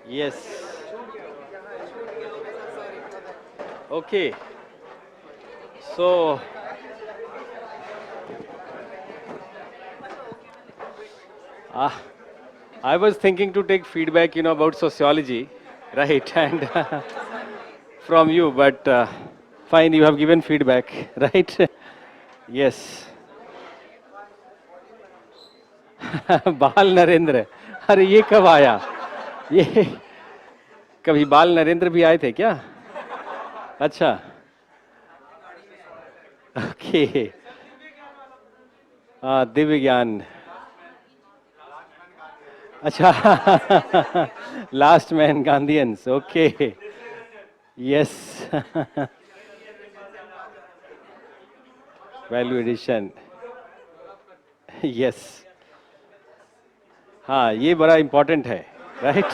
Yes. Okay. So, ah, I was thinking to take feedback, about sociology, right? And from you, but fine, you have given feedback, right? Yes. बाल नरेंद्र, अरे ये कब आया? ये कभी बाल नरेंद्र भी आए थे क्या? अच्छा, ओके। हाँ, दिव्य ज्ञान। अच्छा, last man Gandhians, okay. Yes. Value addition. Yes. हाँ, ये बड़ा इम्पोर्टेंट है, राइट?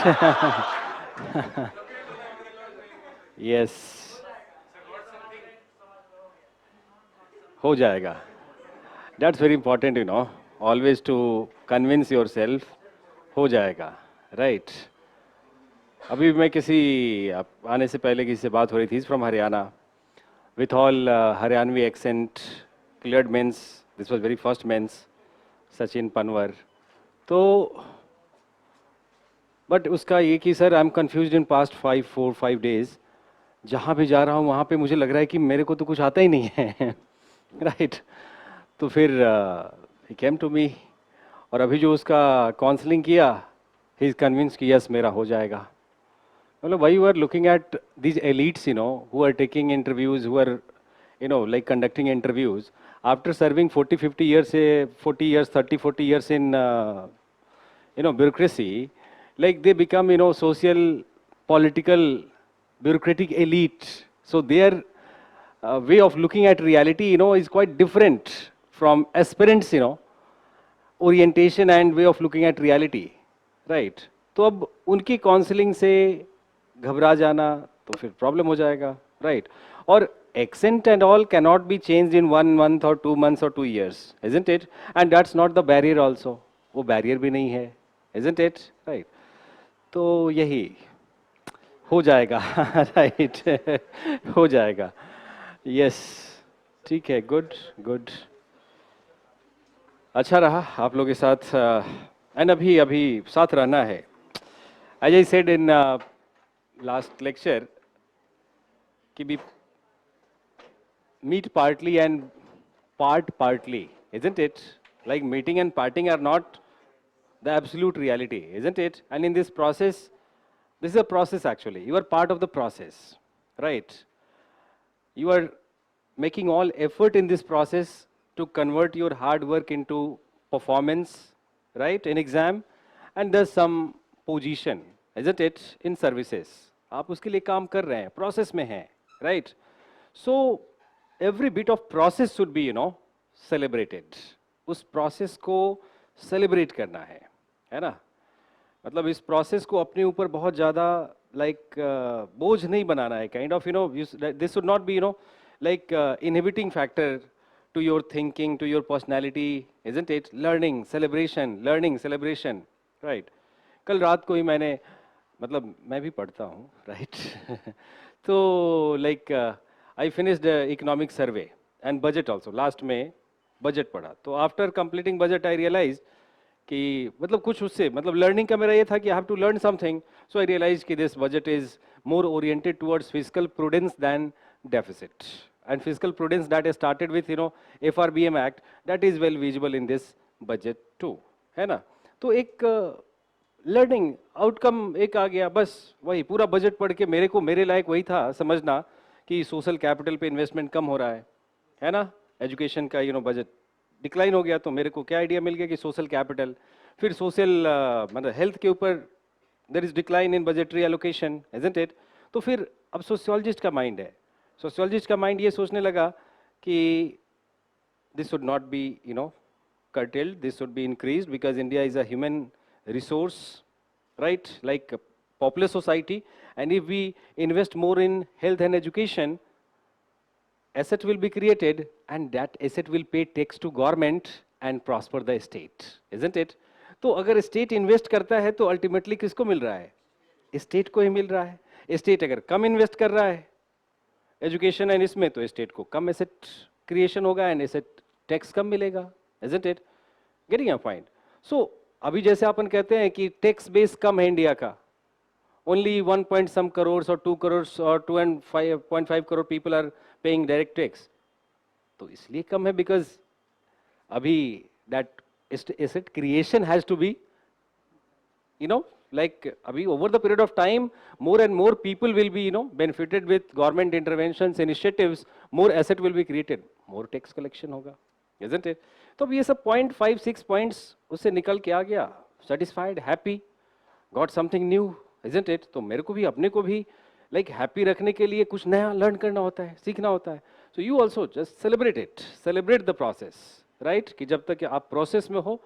यस। हो जाएगा। That's very important, always to convince yourself. हो जाएगा, राइट? अभी मैं आने से पहले किसी से बात हो रही थी from Haryana, with all Haryanvi accent, cleared mains, this was very first mains, Sachin Panwar. तो बट उसका ये कि sir, I am confuse in past 4 5 days, जहाँ भी जा रहा हूँ वहाँ पे मुझे लग रहा है कि मेरे को तो कुछ आता ही नहीं है। राइट? तो फिर ही केम टू मी, और अभी जो उसका काउंसलिंग किया, ही इज कन्विंस कि यस मेरा हो जाएगा। मतलब why you are looking at these elites, who are taking interviews, who are like conducting interviews after serving 40 50 years, 40 years, 30 40 years in bureaucracy, like they become, social, political, bureaucratic elite. So their way of looking at reality, is quite different from aspirants, orientation and way of looking at reality, right? तो अब उनकी counselling से घबरा जाना तो फिर problem हो जाएगा, राइट? और accent and all cannot be changed in 1 month or 2 months or 2 years, isn't it? And that's not the barrier also, वो barrier भी नहीं है, isn't it? Right? तो यही हो जाएगा। राइट। हो जाएगा। यस। ठीक है, गुड गुड। अच्छा रहा आप लोग के साथ, एंड अभी अभी साथ रहना है। As I said in last lecture कि भी meet partly and part partly, isn't it? Like meeting and parting are not the absolute reality, isn't it? And in this process, this is a process actually. You are part of the process, right? You are making all effort in this process to convert your hard work into performance, right? In exam, and there's some position, isn't it? In services. आप उसके लिए काम कर रहे हैं, process में हैं, right? So every bit of process should be, celebrated. उस process को celebrate करना है ना? मतलब इस process को अपने ऊपर बहुत ज़्यादा like बोझ नहीं बनाना है, kind of, this should not be, like inhibiting factor to your thinking, to your personality, isn't it? Learning, celebration, right? कल रात को ही मैंने, मतलब मैं भी पढ़ता हूँ, right? तो like I finished economic survey and budget also. Last में budget पढ़ा, तो after completing budget I realized कि मतलब कुछ उससे मतलब learning का मेरा ये था कि I have to learn something. So I realized कि this budget is more oriented towards fiscal prudence than deficit. And fiscal prudence that is started with, FRBM Act, that is well visible in this budget too, है ना? तो एक learning outcome एक आ गया, बस वही पूरा बजट पढ़ के मेरे लायक वही था समझना कि सोशल कैपिटल पे इन्वेस्टमेंट कम हो रहा है ना? एजुकेशन का बजट डिक्लाइन हो गया, तो मेरे को क्या आइडिया मिल गया कि सोशल कैपिटल, फिर सोशल मतलब हेल्थ के ऊपर there is decline in budgetary allocation, isn't it? तो फिर अब सोशियोलॉजिस्ट का माइंड है, सोशियोलॉजिस्ट का माइंड ये सोचने लगा कि this should not be, curtailed, this should be increased, because India is a human resource, right? Like a populous society, and if we invest more in health and education, asset will be created, and that asset will pay tax to government, and prosper the state, isn't it? तो अगर state invest करता है तो ultimately किसको मिल रहा है? State को ही मिल रहा है. स्टेट अगर कम इन्वेस्ट कर रहा है एजुकेशन एंड इसमें, तो स्टेट को कम एसेट क्रिएशन होगा एंड एसेट टैक्स कम मिलेगा, isn't it? Getting your point? So अभी जैसे अपन कहते हैं कि टैक्स बेस कम है इंडिया का, only 1 point some crores or 2 crores or 2.5 crore people are paying direct tax. तो इसलिए कम है because अभी that asset creation has to be, like abhi over the period of time, more and more people will be, benefited with government interventions, initiatives, more asset will be created, more tax collection hoga, isn't it? तो अब ये सब 0.56 points उससे निकल के आ गया, satisfied, happy, got something new, isn't it? तो मेरे को भी अपने को भी like happy रखने के लिए कुछ नया learn करना होता है, सीखना होता है. So you also just celebrate it, celebrate the process, right? कि जब तक आप process में हो,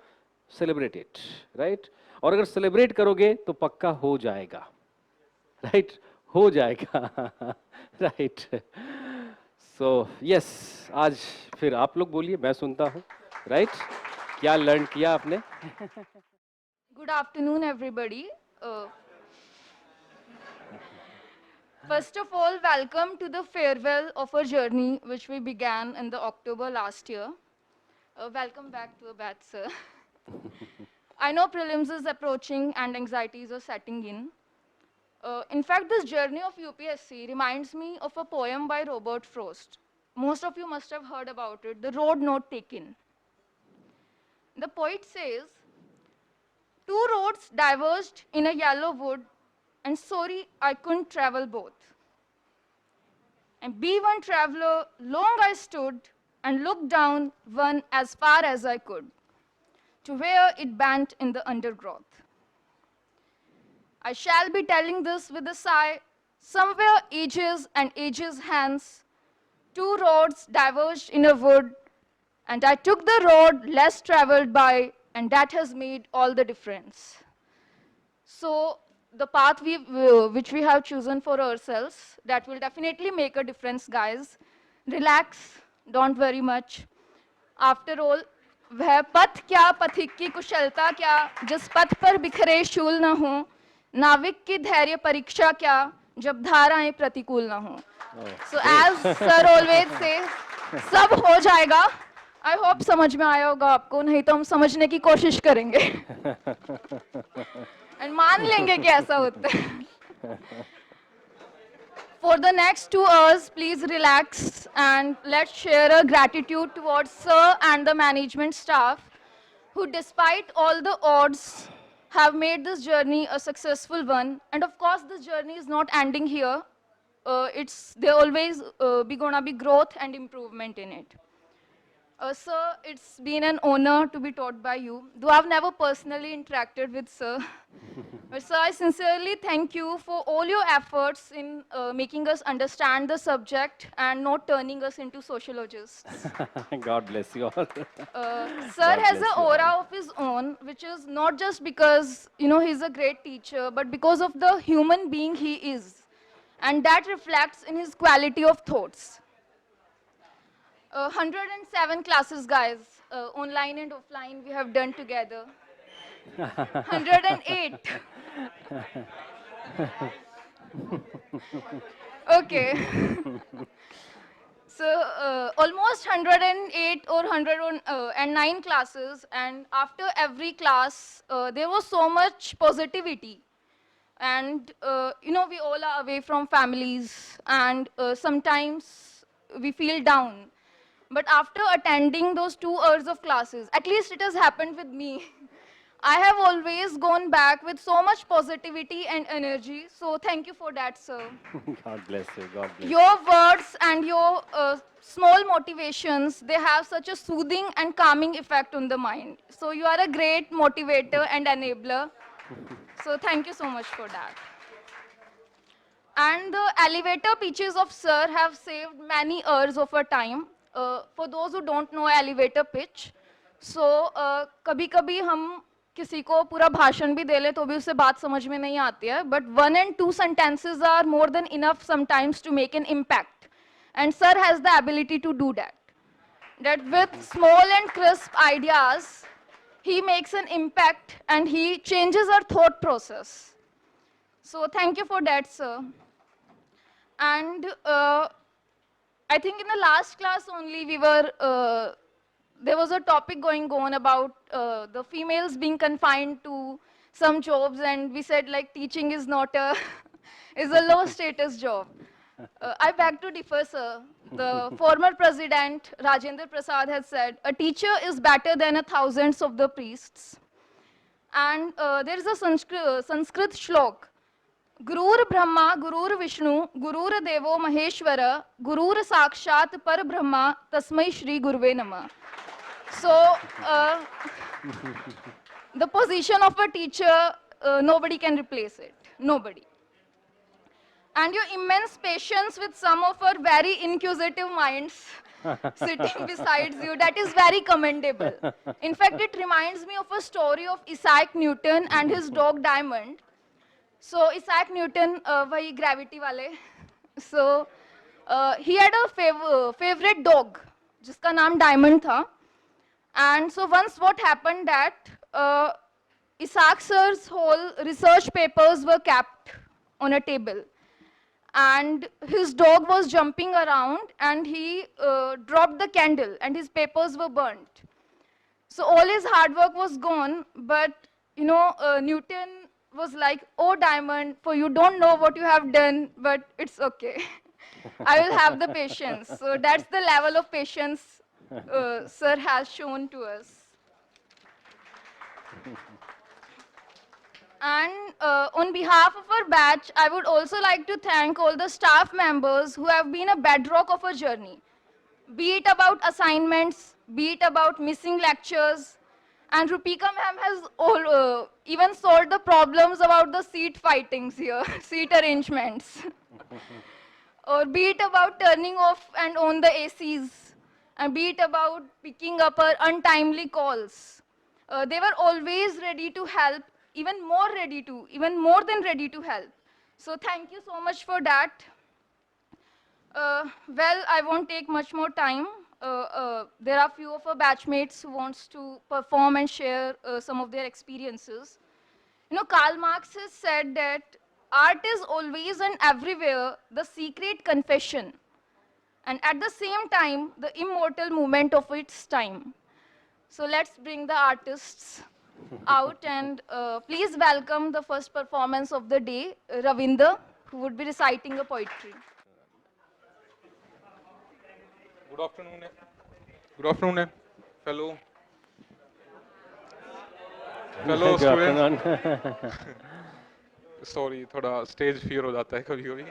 celebrate it, right? और अगर सेलिब्रेट करोगे तो पक्का हो जाएगा, राइट? हो जाएगा, राइट? सो यस, आज फिर आप लोग बोलिए, मैं सुनता हूँ, राइट? क्या लर्न किया आपने? Good afternoon, everybody. First of all, welcome to the farewell of a journey which we began in the October last year. Welcome back to Abad, sir. I know prelims is approaching and anxieties are setting in. In fact, this journey of UPSC reminds me of a poem by Robert Frost. Most of you must have heard about it, The Road Not Taken. The poet says, "Two roads diverged in a yellow wood, and sorry I couldn't travel both. And be one traveler, long I stood, and looked down one as far as I could, to where it bent in the undergrowth. I shall be telling this with a sigh, somewhere ages and ages hence, two roads diverged in a wood, and I took the road less traveled by, and that has made all the difference." So the path which we have chosen for ourselves, that will definitely make a difference, guys. Relax, don't worry much. After all, वह पथ क्या, पथिक की कुशलता क्या, जिस पथ पर बिखरे शूल न हो, नाविक की धैर्य परीक्षा क्या, जब धाराएं प्रतिकूल न हो. So as sir always says, सब हो जाएगा. I hope समझ में आया होगा आपको, नहीं तो हम समझने की कोशिश करेंगे. And मान लेंगे कि ऐसा होता है. For the next 2 hours, please relax and let's share a gratitude towards sir and the management staff who, despite all the odds, have made this journey a successful one. And of course, this journey is not ending here. There always be gonna be growth and improvement in it. Sir, it's been an honor to be taught by you, though I've never personally interacted with sir. But sir, I sincerely thank you for all your efforts in making us understand the subject and not turning us into sociologists. God bless you all. Sir has an aura of his own, which is not just because, he's a great teacher, but because of the human being he is. And that reflects in his quality of thoughts. 107 classes, guys, online and offline, we have done together. 108. Okay. So almost 108 or 109 classes, and after every class, there was so much positivity. And, we all are away from families, and sometimes we feel down. But after attending those 2 hours of classes, at least it has happened with me, I have always gone back with so much positivity and energy. So thank you for that, sir. God bless you. God bless you. Your words and your small motivations, they have such a soothing and calming effect on the mind. So you are a great motivator and enabler. So thank you so much for that. And the elevator pitches of sir have saved many hours of our time. For those who don't know elevator pitch, so कभी-कभी हम किसी को पूरा भाषण भी दे ले तो भी उसे बात समझ में नहीं आती है, but 1 and 2 sentences are more than enough sometimes to make an impact, and sir has the ability to do that. that with small and crisp ideas, he makes an impact and he changes our thought process. So thank you for that, sir. And I think in the last class only there was a topic going on about the females being confined to some jobs, and we said like teaching is not a, is a low status job. I beg to differ, sir. The former president, Rajendra Prasad, has said, a teacher is better than a thousands of the priests. And there is a Sanskrit shlok. Gurur Brahma, Gurur Vishnu, Gurur Devo Maheshwara, Gurur Sakshat Par Brahma, Tasmai Shri Guruve Namah. So, the position of a teacher, nobody can replace it. Nobody. And your immense patience with some of our very inquisitive minds sitting besides you, that is very commendable. In fact, it reminds me of a story of Isaac Newton and his dog Diamond. So Isaac Newton, वही gravity वाले. So he had a favorite dog, जिसका नाम Diamond था. And so once what happened that Isaac sir's whole research papers were kept on a table. And his dog was jumping around and he dropped the candle and his papers were burnt. So all his hard work was gone, but you know, Newton was like, oh Diamond, for you don't know what you have done, but it's okay. I will have the patience. So that's the level of patience sir has shown to us. And on behalf of our batch, I would also like to thank all the staff members who have been a bedrock of our journey. Be it about assignments, be it about missing lectures, and Rupika ma'am has even solved the problems about the seat fightings here, seat arrangements. Or be it about turning off and on the ACs, and be it about picking up our untimely calls. They were always ready to help, even more than ready to help. So thank you so much for that. Well, I won't take much more time. There are few of our batchmates who wants to perform and share some of their experiences. You know, Karl Marx has said that art is always and everywhere the secret confession, and at the same time, the immortal movement of its time. So let's bring the artists out and please welcome the first performance of the day, Ravinder, who would be reciting a poetry. Good afternoon, fellow Good students. afternoon. Sorry, थोड़ा stage fear हो जाता है कभी-कभी.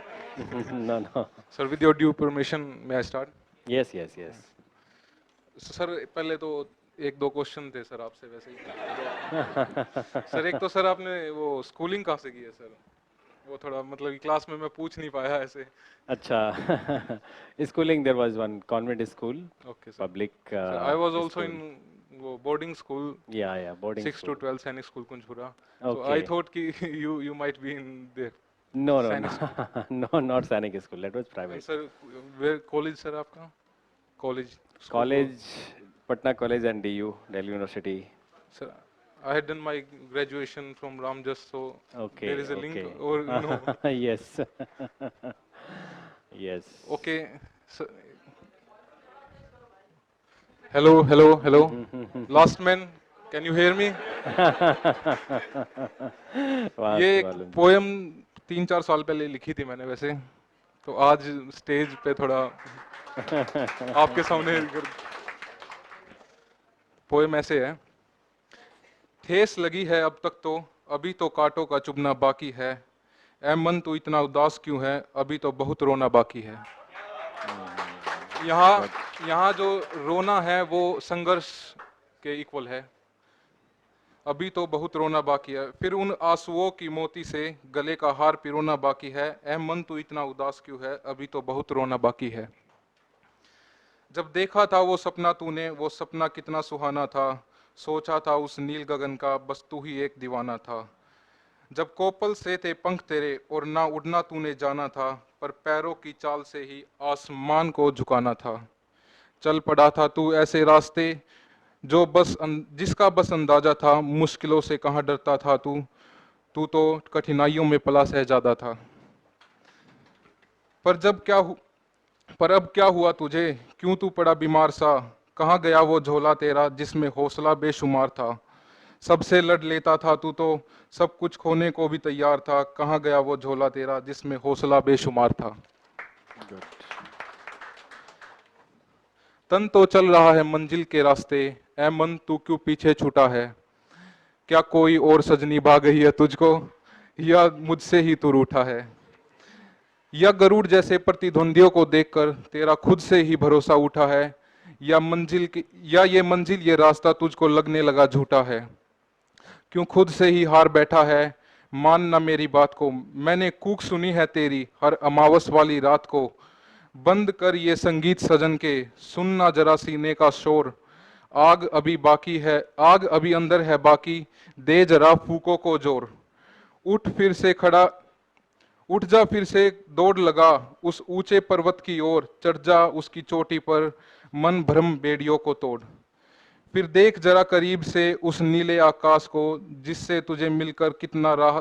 No, no. Sir, with your due permission, may I start? Yes, yes, yes. So, sir, पहले तो एक दो question थे सर आपसे वैसे ही. सर एक तो सर आपने वो स्कूलिंग कहाँ से की है सर? वो थोड़ा मतलब क्लास में मैं पूछ नहीं पाया ऐसे. Acha. Schooling, there was one convent school, Okay, sir. public. Sir, I was also school. in वो boarding school. Yeah, yeah, boarding 6 school. to 12 सैनिक school Kunjpura. So I Okay. thought कि you might be in there. No, no, Sainik no. No, not Sainik school. That was And private. sir, where college sir आपका? College. school. College, Patna College and DU, Delhi University. Sir, I had done my graduation from Ramjas, so Okay. there is a okay. link or no? Yes. Yes. Okay. So, hello. Last man, can you hear me? वाह, ये एक मालूम। Poem 3-4 साल पहले लिखी थी मैंने वैसे, तो आज स्टेज पे थोड़ा आपके सामने पोएम ऐसे है. ठेस लगी है अब तक तो, अभी तो कांटों का चुभना बाकी है. ऐ मन तू इतना उदास क्यों है, अभी तो बहुत रोना बाकी है. यहाँ जो रोना है वो संघर्ष के इक्वल है. अभी तो बहुत रोना बाकी है. फिर उन आंसुओं की मोती से गले का हार पिरोना बाकी है. ऐ मन तू इतना उदास क्यों है, अभी तो बहुत रोना बाकी है. जब देखा था वो सपना तूने, वो सपना कितना सुहाना था. सोचा था उस नील गगन का, बस तू ही एक दीवाना था. जब कोपल से थे पंख तेरे और ना उड़ना तूने जाना था, पर पैरों की चाल से ही आसमान को झुकाना था. चल पड़ा था तू ऐसे रास्ते जो जिसका बस अंदाजा था, मुश्किलों से कहाँ डरता था तू, तू तो कठिनाइयों में पला शहजादा था। पर जब क्या हु, पर अब क्या हुआ तुझे, क्यों तू पड़ा बीमार सा, कहाँ गया वो झोला तेरा जिसमें हौसला बेशुमार था। सबसे लड़ लेता था तू तो सब कुछ खोने को भी तैयार था, कहाँ गया वो झोला तेरा जिसमें हौसला बेशुमार था। Good. तन तो चल रहा है मंजिल के रास्ते, ऐ मन तू क्यों पीछे छूटा है। क्या कोई और सजनी भा गई है तुझको, या मुझसे ही तू रूठा है। या गरुड़ जैसे प्रतिद्वंदियों को देखकर तेरा खुद से ही भरोसा उठा है, या ये मंजिल ये रास्ता तुझको लगने लगा झूठा है। क्यों खुद से ही हार बैठा है, मानना मेरी बात को, मैंने कूक सुनी है तेरी हर अमावस वाली रात को। बंद कर ये संगीत सजन के, सुनना जरा सीने का शोर। आग अभी बाकी है, आग अभी अंदर है बाकी, दे जरा फूकों को जोर। उठ फिर से खड़ा उठ जा फिर से दौड़ लगा उस ऊंचे पर्वत की ओर, चढ़ जा उसकी चोटी पर, मन भ्रम बेड़ियों को तोड़। फिर देख जरा करीब से उस नीले आकाश को, जिससे तुझे मिलकर कितना राह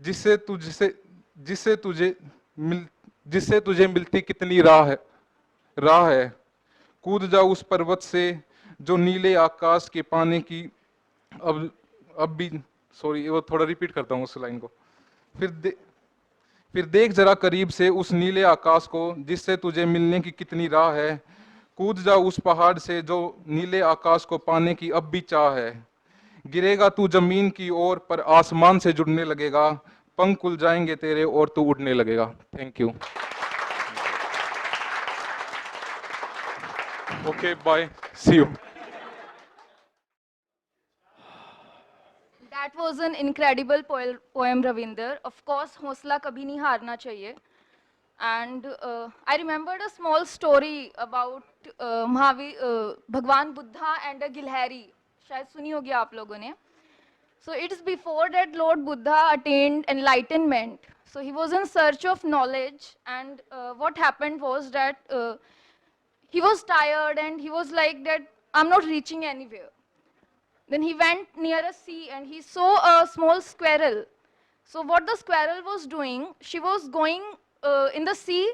जिससे तुझसे जिससे तुझे मिल जिससे तुझे मिलती कितनी राह है। कूद जा उस पर्वत से जो नीले आकाश के पाने की अब अब भी सॉरी वो थोड़ा रिपीट करता हूँ उस लाइन को। फिर दे, फिर देख जरा करीब से उस नीले आकाश को, जिससे तुझे मिलने की कितनी राह है। कूद जा उस पहाड़ से जो नीले आकाश को पाने की अब भी चाह है। गिरेगा तू जमीन की ओर पर आसमान से जुड़ने लगेगा, पंख खुल जाएंगे तेरे और तू उड़ने लगेगा। Thank you. Okay bye, see you. That was an incredible poem, Ravinder. Of course, हौसला कभी नहीं हारना चाहिए. And I remembered a small story about Bhagwan Buddha and a Gilhari. शायद सुनी होगी आप लोगों ने. So it is before that Lord Buddha attained enlightenment. So he was in search of knowledge, and what happened was that he was tired and he was like that, I'm not reaching anywhere. Then he went near a sea and he saw a small squirrel. So what the squirrel was doing, she was going in the sea,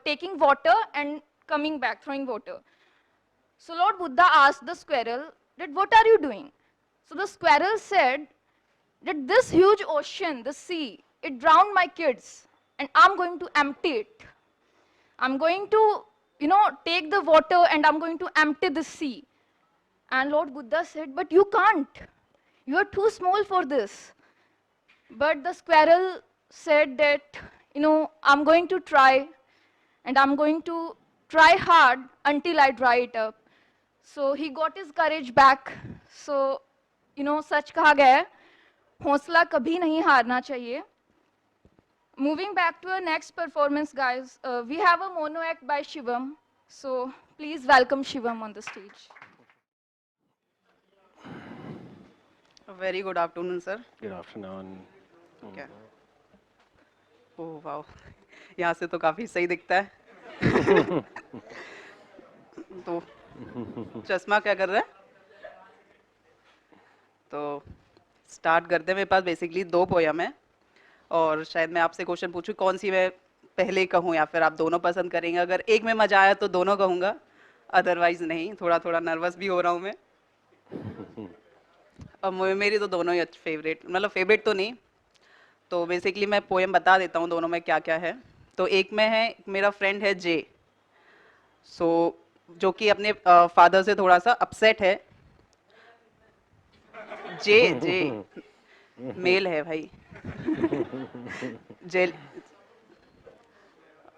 taking water and coming back, throwing water. So Lord Buddha asked the squirrel that, what are you doing? So the squirrel said that this huge ocean, the sea, it drowned my kids and I'm going to empty it. I'm going to, take the water and I'm going to empty the sea. And Lord Buddha said, but you can't. You are too small for this. But the squirrel said that, I'm going to try and I'm going to try hard until I dry it up. So he got his courage back. So, सच कहा गया है, हौसला कभी नहीं हारना चाहिए. Moving back to our next performance, guys, we have a mono act by Shivam. So please welcome Shivam on the stage. A very good afternoon, sir. Good afternoon. क्या? Oh wow, यहाँ से तो काफी सही दिखता है. तो चश्मा क्या कर रहा है? तो स्टार्ट करते हैं. मेरे पास बेसिकली 2 पोयम है और शायद मैं आपसे क्वेश्चन पूछूं कौन सी मैं पहले कहूँ या फिर आप दोनों पसंद करेंगे. अगर एक में मजा आया तो दोनों कहूँगा, अदरवाइज नहीं. थोड़ा नर्वस भी हो रहा हूँ मैं. अब मेरी तो दोनों ही फेवरेट, मतलब फेवरेट तो नहीं. तो बेसिकली मैं पोएम बता देता हूँ दोनों में क्या क्या है. तो एक में है, मेरा फ्रेंड है जे, जो कि अपने फादर से थोड़ा सा अपसेट है. जे मेल है भाई. जे.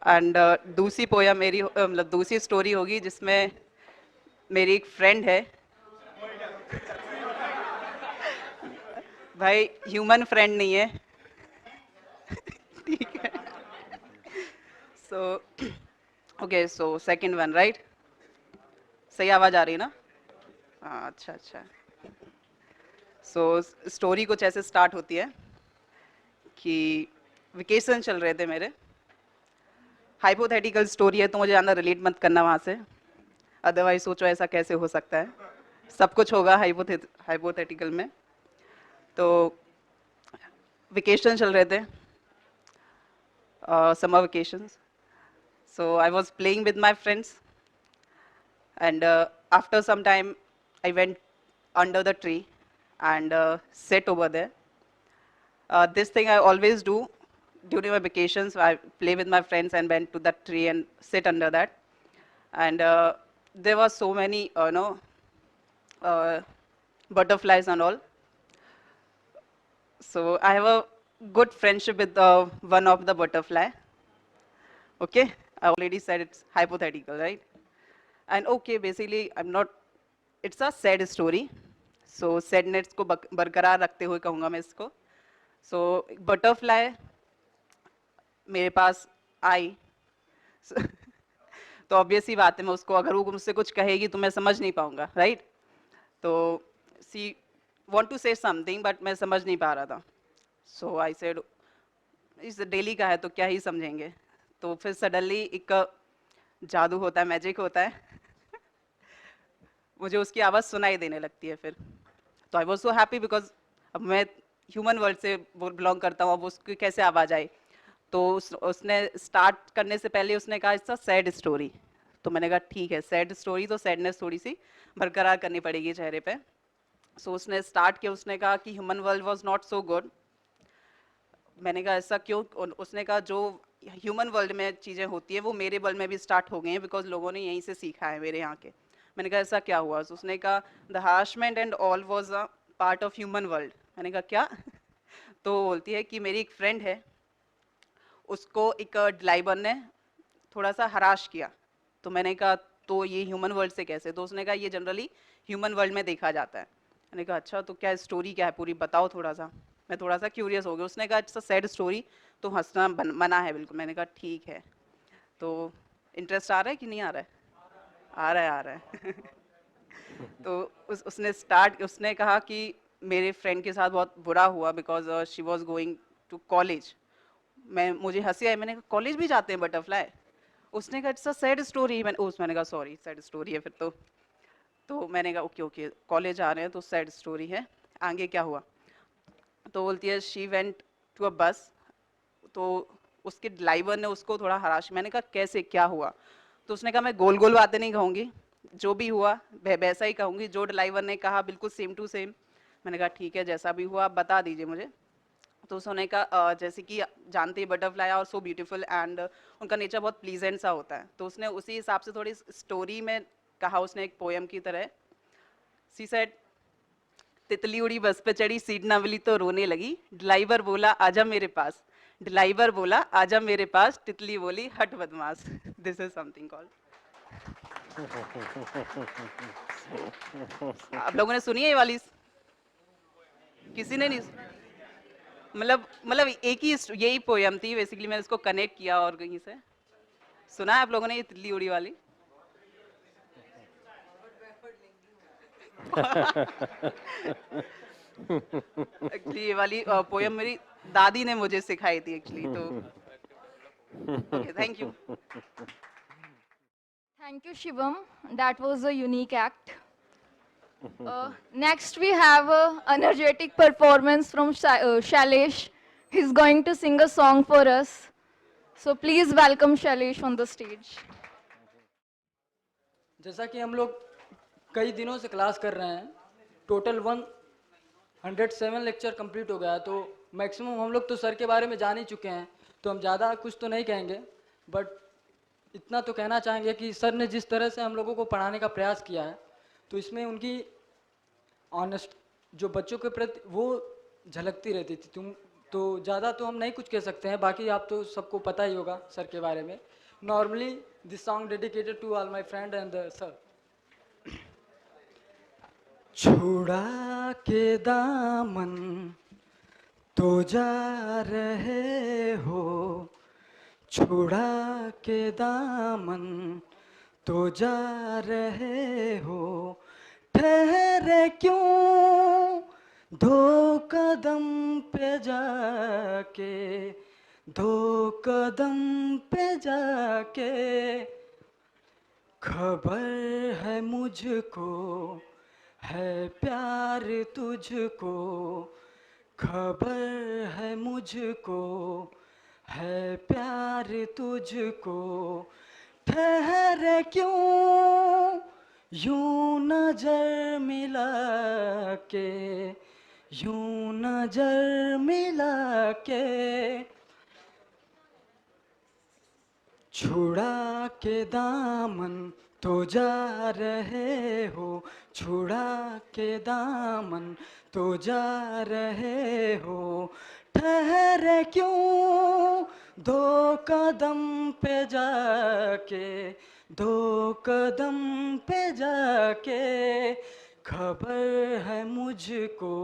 एंड दूसरी पोएम मेरी मतलब दूसरी स्टोरी होगी जिसमें मेरी एक फ्रेंड है भाई, ह्यूमन फ्रेंड नहीं है. ठीक है. Okay, so second one, right? सही आवाज आ रही है ना? हाँ, अच्छा. सो स्टोरी कुछ ऐसे स्टार्ट होती है कि वेकेशन चल रहे थे मेरे. हाइपोथेटिकल स्टोरी है तो मुझे ज़्यादा रिलेट मत करना वहाँ से. अदरवाइज सोचो ऐसा कैसे हो सकता है, सब कुछ होगा हाइपोथेटिकल में। तो वेकेशन चल रहे थे, summer vacations, so I was playing with my friends, and after some time I went under the tree and sat over there. This thing I always do during my vacations. I play with my friends and went to that tree and sit under that. And there were so many, uh, butterflies and all. So I have a good friendship with one of the butterfly. Okay, I already said it's hypothetical, right? And okay, basically, I'm not. It's a sad story. So sadness को बरकरार रखते हुए कहूँगा मैं इसको. So butterfly मेरे पास आई. तो obvious ही बात है, मैं उसको अगर वो मुझसे कुछ कहेगी तो मैं समझ नहीं पाऊंगा, राइट? तो she want to say something but मैं समझ नहीं पा रहा था. सो आई सेड इस डेली का है तो क्या ही समझेंगे. तो फिर सडनली एक जादू होता है, मैजिक होता है. मुझे उसकी आवाज़ सुनाई देने लगती है फिर. तो I was so happy because अब मैं ह्यूमन वर्ल्ड से बिलोंग करता हूँ, अब उसकी कैसे आवाज़ आई. तो उसने स्टार्ट करने से पहले उसने कहा इट्स अ सैड स्टोरी. तो मैंने कहा ठीक है, सैड स्टोरी तो सैडनेस थोड़ी सी बरकरार करनी पड़ेगी चेहरे पे. सो उसने स्टार्ट किया, उसने कहा कि human world was not so good. मैंने कहा ऐसा क्यों. उसने कहा जो ह्यूमन वर्ल्ड में चीज़ें होती हैं वो मेरे वर्ल्ड में भी स्टार्ट हो गई हैं बिकॉज लोगों ने यहीं से सीखा है मेरे यहाँ के. मैंने कहा ऐसा क्या हुआ. तो उसने कहा the harassment and all was a part of human world. मैंने कहा क्या. तो बोलती है कि मेरी एक फ्रेंड है, उसको एक ड्राइवर ने थोड़ा सा हराश किया. तो मैंने कहा तो ये ह्यूमन वर्ल्ड से कैसे. तो उसने कहा ये जनरली ह्यूमन वर्ल्ड में देखा जाता है. मैंने कहा अच्छा, तो क्या स्टोरी क्या है पूरी बताओ थोड़ा सा. मैं थोड़ा सा क्यूरियस हो गया. उसने कहा इट्स अ सैड स्टोरी, तो हंसना मना है बिल्कुल. मैंने कहा ठीक है. तो इंटरेस्ट आ रहा है कि नहीं आ रहा है. आ रहा है, आ रहा है. तो उसने कहा कि मेरे फ्रेंड के साथ बहुत बुरा हुआ because she was going to college. मुझे हंसी आई. मैंने कहा कॉलेज भी जाते हैं बटरफ्लाई. उसने कहा इट्स अ सैड स्टोरी. मैंने कहा सॉरी सैड स्टोरी है फिर तो मैंने कहा ओके ओके कॉलेज आ रहे हैं तो सैड स्टोरी है. आगे क्या हुआ. तो बोलती है शी वेंट टू अ बस. तो उसके ड्राइवर ने उसको थोड़ा हराश. मैंने कहा कैसे, क्या हुआ. तो उसने कहा मैं गोल गोल बातें नहीं कहूँगी, जो भी हुआ वैसा ही कहूँगी, जो ड्राइवर ने कहा बिल्कुल सेम टू सेम. मैंने कहा ठीक है, जैसा भी हुआ आप बता दीजिए मुझे. तो उसने कहा जैसे कि जानते ही बटरफ्लाई और सो ब्यूटीफुल एंड उनका नेचर बहुत प्लीजेंट सा होता है. तो उसने उसी हिसाब से थोड़ी स्टोरी में कहा, उसने एक पोएम की तरह. सी सेड तितली उड़ी बस पे चढ़ी, सीट ना मिली तो रोने लगी, ड्राइवर बोला आजा मेरे पास, ड्राइवर बोला आजा मेरे पास, तितली बोली हट बदमाश. This is something called. आप लोगों ने सुनी है ये वाली. किसी ने नहीं. मतलब एक ही यही पोयम थी बेसिकली. मैंने इसको कनेक्ट किया और कहीं से सुना है आप लोगों ने ये तितली उड़ी वाली. एक्चुअली ये वाली पोयम मेरी दादी ने मुझे सिखाई थी एक्चुअली. तो okay, thank you. Thank you, Shivam. That was a unique act. Next, we have a energetic performance from Shailesh. He's going to sing a song for us. So please welcome Shailesh on the stage. जैसा कि हम लोग कई दिनों से class कर रहे हैं, टोटल 107 लेक्चर कंप्लीट हो गया. तो मैक्सिमम हम लोग तो सर के बारे में जान ही चुके हैं, तो हम ज़्यादा कुछ तो नहीं कहेंगे. बट इतना तो कहना चाहेंगे कि सर ने जिस तरह से हम लोगों को पढ़ाने का प्रयास किया है, तो इसमें उनकी ऑनेस्ट जो बच्चों के प्रति वो झलकती रहती थी. तो ज़्यादा तो हम नहीं कुछ कह सकते हैं, बाकी आप तो सबको पता ही होगा सर के बारे में. Normally this song dedicated to all my friend and sir. छुड़ा के दामन तो जा रहे हो, छुड़ा के दामन तो जा रहे हो, ठहरे क्यों दो कदम पे जाके, दो कदम पे जाके, खबर है मुझको है प्यार तुझको, खबर है मुझको है प्यार तुझको, ठहरे क्यों यूं नजर मिला के, यूं नजर मिला के, छुड़ा के दामन तो जा रहे हो, छुड़ा के दामन तो जा रहे हो, ठहरे क्यों दो कदम पे जाके, दो कदम पे जाके, खबर है मुझको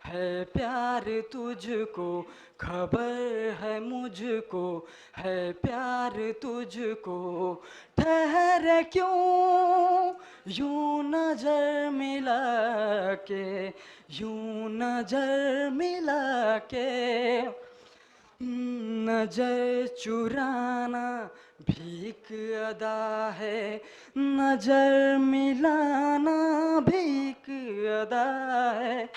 है प्यार तुझको, खबर है मुझको है प्यार तुझको, ठहरे क्यों यूं नजर मिला के, यूं नजर मिला के, नजर चुराना भीख अदा है, नजर मिलाना भीख अदा है,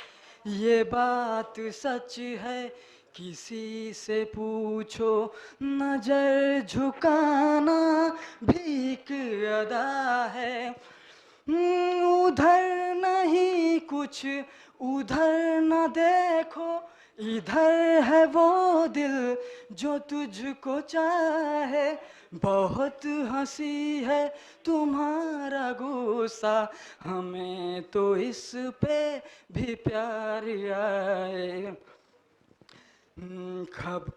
ये बात सच है किसी से पूछो, नजर झुकाना भीख अदा है, उधर नहीं कुछ उधर न देखो, इधर है वो दिल जो तुझको चाहे, बहुत हंसी है तुम्हारा गुस्सा, हमें तो इस पे भी प्यार आए, खब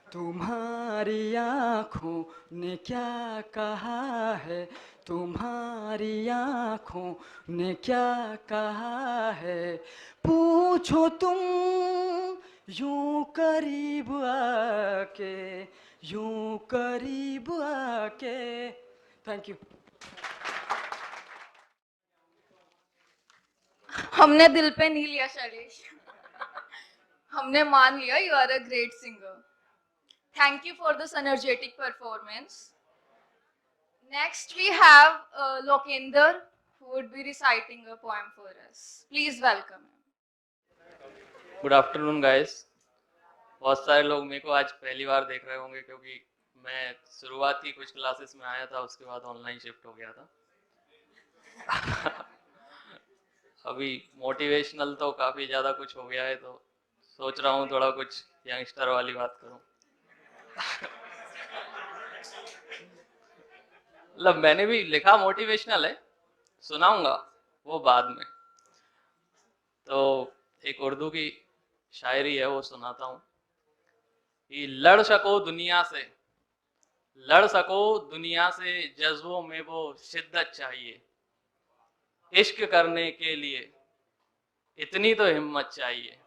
तुम्हारी आँखों ने क्या कहा है, तुम्हारी आँखों ने क्या कहा है, पूछो तुम यूं करीब आके, यूं करीब आके। Thank you. हमने दिल पे नहीं लिया शैलेश, हमने मान लिया you are a great singer. Thank you for this energetic performance. Next we have Lokender who would be reciting a poem for us. Please welcome him. Good afternoon guys. बहुत सारे लोग मेरे को आज पहली बार देख रहे होंगे क्योंकि मैं शुरुआती कुछ क्लासेस में आया था, उसके बाद ऑनलाइन शिफ्ट हो गया था। अभी मोटिवेशनल तो काफ़ी ज़्यादा कुछ हो गया है, तो सोच रहा हूँ थोड़ा कुछ यंगस्टर वाली बात करूँ। मतलब मैंने भी लिखा मोटिवेशनल है, सुनाऊंगा वो बाद में। तो एक उर्दू की शायरी है, वो सुनाता हूँ कि लड़ सको दुनिया से, लड़ सको दुनिया से, जज्बों में वो शिद्दत चाहिए, इश्क करने के लिए इतनी तो हिम्मत चाहिए।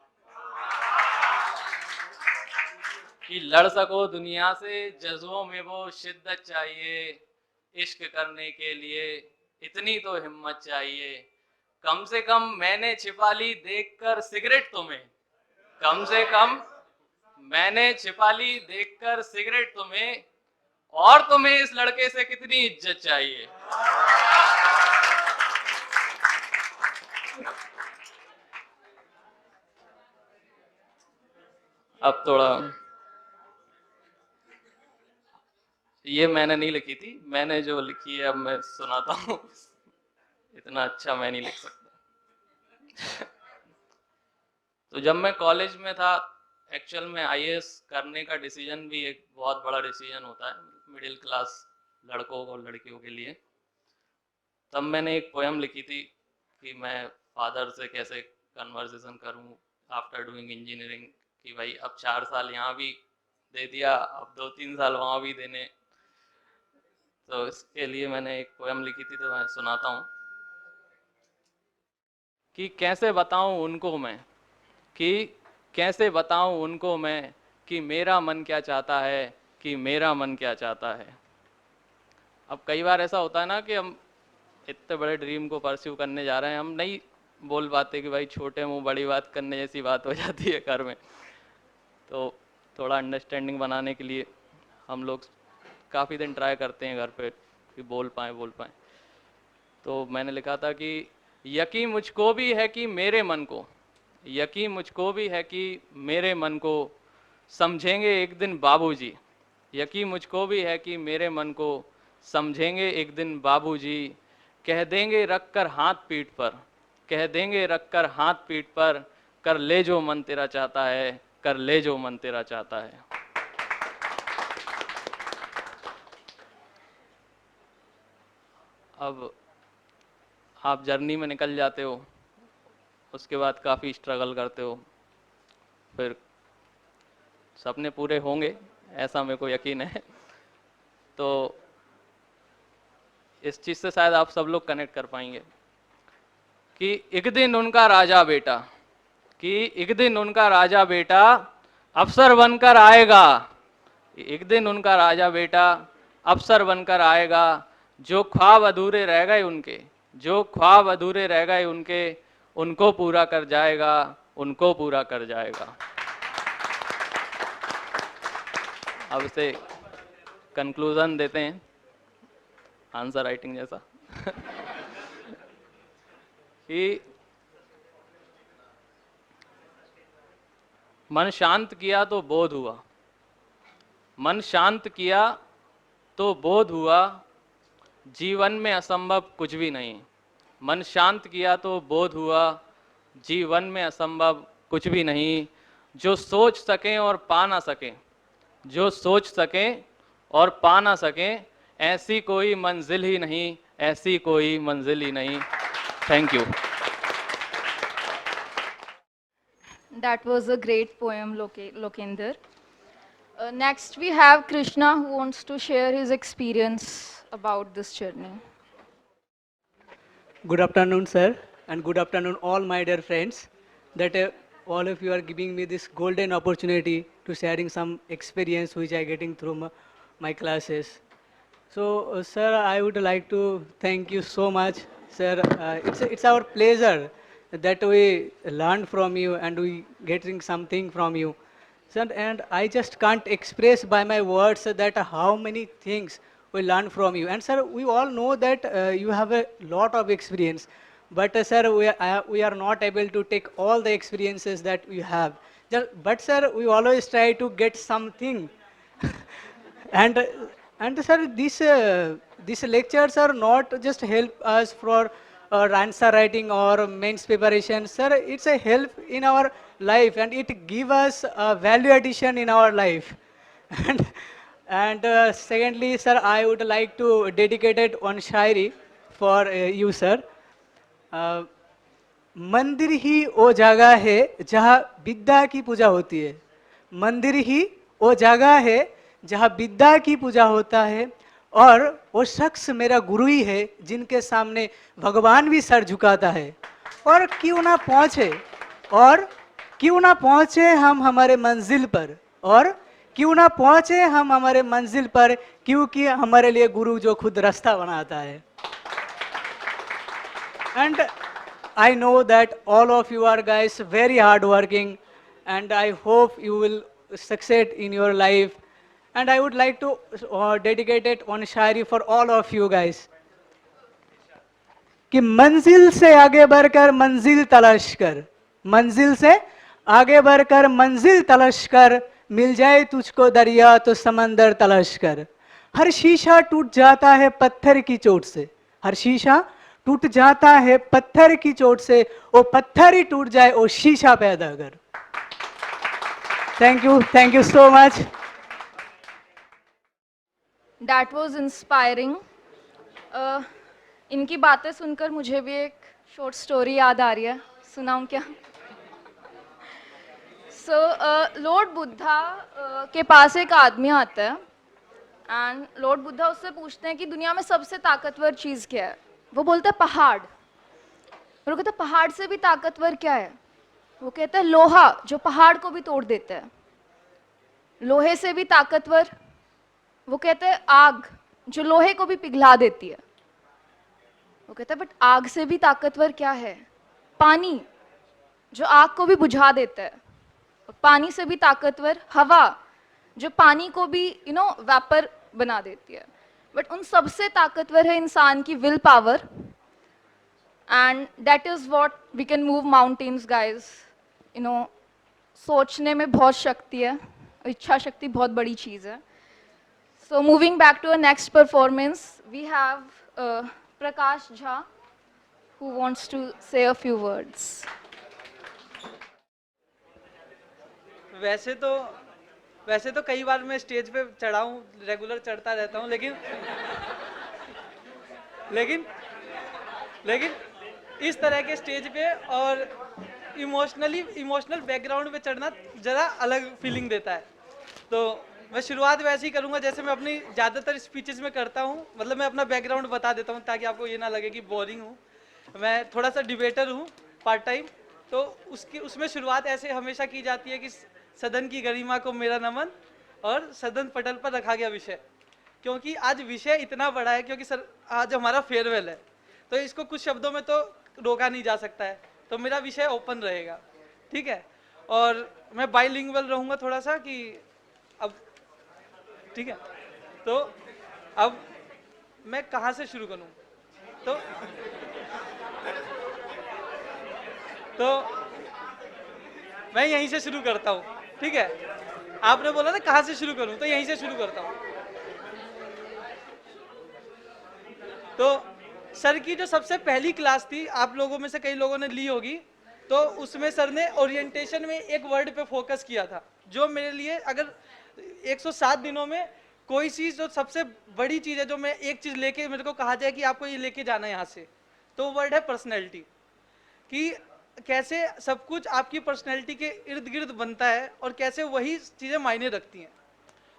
कि लड़ सको दुनिया से, जज्बों में वो शिद्दत चाहिए, इश्क करने के लिए इतनी तो हिम्मत चाहिए। कम से कम मैंने छिपा ली देखकर सिगरेट तुम्हें, कम से कम मैंने छिपा ली देखकर सिगरेट तुम्हें, और तुम्हें इस लड़के से कितनी इज्जत चाहिए। अब थोड़ा, ये मैंने नहीं लिखी थी, मैंने जो लिखी है अब मैं सुनाता हूँ। इतना अच्छा मैं नहीं लिख सकता। तो जब मैं कॉलेज में था, एक्चुअल में आईएएस करने का डिसीजन भी एक बहुत बड़ा डिसीजन होता है मिडिल क्लास लड़कों और लड़कियों के लिए। तब मैंने एक पोएम लिखी थी कि मैं फादर से कैसे कन्वर्सेशन करूं आफ्टर डूइंग इंजीनियरिंग, कि भाई अब 4 साल यहाँ भी दे दिया, अब 2-3 साल वहाँ भी देने। तो इसके लिए मैंने एक पोएम लिखी थी, तो मैं सुनाता हूँ कि कैसे बताऊँ उनको मैं, कि कैसे बताऊँ उनको मैं, कि मेरा मन क्या चाहता है, कि मेरा मन क्या चाहता है। अब कई बार ऐसा होता है ना कि हम इतने बड़े ड्रीम को परस्यू करने जा रहे हैं, हम नहीं बोल पाते कि भाई छोटे मुंह बड़ी बात करने जैसी बात हो जाती है घर में। तो थोड़ा अंडरस्टैंडिंग बनाने के लिए हम लोग काफ़ी दिन ट्राई करते हैं घर पे कि बोल पाएँ। तो मैंने लिखा था कि यकीन मुझको भी है कि मेरे मन को, यकीन मुझको भी है कि मेरे मन को समझेंगे एक दिन बाबूजी, यकीन मुझको भी है कि मेरे मन को समझेंगे एक दिन बाबूजी, कह देंगे रख कर हाथ पीठ पर, कह देंगे रख कर हाथ पीठ पर, कर ले जो मन तेरा चाहता है, कर ले जो मन तेरा चाहता है। अब आप जर्नी में निकल जाते हो, उसके बाद काफ़ी स्ट्रगल करते हो, फिर सपने पूरे होंगे ऐसा मेरे को यकीन है। तो इस चीज़ से शायद आप सब लोग कनेक्ट कर पाएंगे कि एक दिन उनका राजा बेटा, कि एक दिन उनका राजा बेटा अफसर बनकर आएगा, एक दिन उनका राजा बेटा अफसर बनकर आएगा, जो ख्वाब अधूरे रह गए उनके, जो ख्वाब अधूरे रह गए उनके, उनको पूरा कर जाएगा, उनको पूरा कर जाएगा। अब इसे कंक्लूजन देते हैं आंसर राइटिंग जैसा कि मन शांत किया तो बोध हुआ, मन शांत किया तो बोध हुआ, जीवन में असंभव कुछ भी नहीं। मन शांत किया तो बोध हुआ, जीवन में असंभव कुछ भी नहीं। जो सोच सकें और पा ना सकें, जो सोच सकें और पा ना सकें, ऐसी कोई मंजिल ही नहीं, ऐसी कोई मंजिल ही नहीं। Thank you. That was a great poem, Lokender. Next, we have Krishna, who wants to share his experience about this journey. Good afternoon, sir, and good afternoon, all my dear friends. That all of you are giving me this golden opportunity to sharing some experience which I getting through my classes. So, sir, I would like to thank you so much, sir. It's our pleasure that we learn from you and we getting something from you. Sir, and I just can't express by my words that how many things we learn from you. And sir, we all know that you have a lot of experience, but sir, we are not able to take all the experiences that we have. But sir, we always try to get something. and and sir, these lectures are not just help us for answer writing or mains preparation. Sir, it's a help in our life and it give us a value addition in our life. and secondly, sir, I would like to dedicate it one shairi for you, sir. Uh, मंदिर ही वो जगह है जहाँ विद्या की पूजा होती है, मंदिर ही वो जगह है जहाँ विद्या की पूजा होता है, और वो शख्स मेरा गुरु ही है जिनके सामने भगवान भी सर झुकाता है। और क्यों ना पहुँचे, और क्यों ना पहुँचे हम हमारे मंजिल पर, और क्यों ना पहुँचे हम हमारे मंजिल पर, क्योंकि हमारे लिए गुरु जो खुद रास्ता बनाता है। And I know that all of you are guys very hard working, and I hope you will succeed in your life. And I would like to dedicate it one Shayari for all of you guys. कि मंजिल से आगे बढ़कर मंजिल तलाश कर, मंजिल से आगे बढ़कर मंजिल तलाश कर, मिल जाए तुझको दरिया तो समंदर तलाश कर। हर शीशा टूट जाता है पत्थर की चोट से, हर शीशा टूट जाता है पत्थर की चोट से, वो पत्थर ही टूट जाए वो शीशा पैदा कर। Thank you so much. That was inspiring. इनकी बातें सुनकर मुझे भी एक शॉर्ट स्टोरी याद आ रही है, सुनाऊं क्या? लॉर्ड बुद्धा के पास एक आदमी आता है एंड लॉर्ड बुद्धा उससे पूछते हैं कि दुनिया में सबसे ताकतवर चीज़ क्या है? वो बोलता है पहाड़। वो कहता है पहाड़ से भी ताकतवर क्या है? वो कहता है लोहा, जो पहाड़ को भी तोड़ देता है। लोहे से भी ताकतवर? वो कहते हैं आग, जो लोहे को भी पिघला देती है। वो कहता है बट आग से भी ताकतवर क्या है? पानी, जो आग को भी बुझा देता है। पानी से भी ताकतवर हवा, जो पानी को भी वेपर बना देती है। बट उन सबसे ताकतवर है इंसान की will power, and that is what we can move mountains guys. You know, सोचने में बहुत शक्ति है, इच्छा शक्ति बहुत बड़ी चीज़ है। So moving back to our next performance, we have Prakash Jha, who wants to say a few words. वैसे तो कई बार मैं स्टेज पे चढ़ा हूँ, रेगुलर चढ़ता रहता हूँ, लेकिन लेकिन लेकिन इस तरह के स्टेज पे और इमोशनल बैकग्राउंड पे चढ़ना ज़रा अलग फीलिंग देता है। तो मैं शुरुआत वैसे ही करूँगा जैसे मैं अपनी ज़्यादातर स्पीचेस में करता हूँ, मतलब मैं अपना बैकग्राउंड बता देता हूँ ताकि आपको ये ना लगे कि बोरिंग हूँ। मैं थोड़ा सा डिबेटर हूँ पार्ट टाइम, तो उसमें शुरुआत ऐसे हमेशा की जाती है कि सदन की गरिमा को मेरा नमन और सदन पटल पर रखा गया विषय, क्योंकि आज विषय इतना बड़ा है, क्योंकि सर आज हमारा फेयरवेल है, तो इसको कुछ शब्दों में तो रोका नहीं जा सकता है, तो मेरा विषय ओपन रहेगा, ठीक है। और मैं बाइलिंगुअल रहूँगा थोड़ा सा कि अब ठीक है। तो अब मैं कहाँ से शुरू करूँ? तो मैं यहीं से शुरू करता हूँ, ठीक है। आपने बोला ना कहाँ से शुरू करूँ, तो यहीं से शुरू करता हूँ। तो सर की जो सबसे पहली क्लास थी, आप लोगों में से कई लोगों ने ली होगी, तो उसमें सर ने ओरिएंटेशन में एक वर्ड पे फोकस किया था, जो मेरे लिए अगर 107 दिनों में कोई चीज़ जो सबसे बड़ी चीज़ है, जो मैं एक चीज़ लेके मेरे को कहा जाए कि आपको ये लेके जाना है यहाँ से, तो वर्ड है पर्सनैलिटी। कि कैसे सब कुछ आपकी पर्सनैलिटी के इर्द गिर्द बनता है और कैसे वही चीज़ें मायने रखती हैं।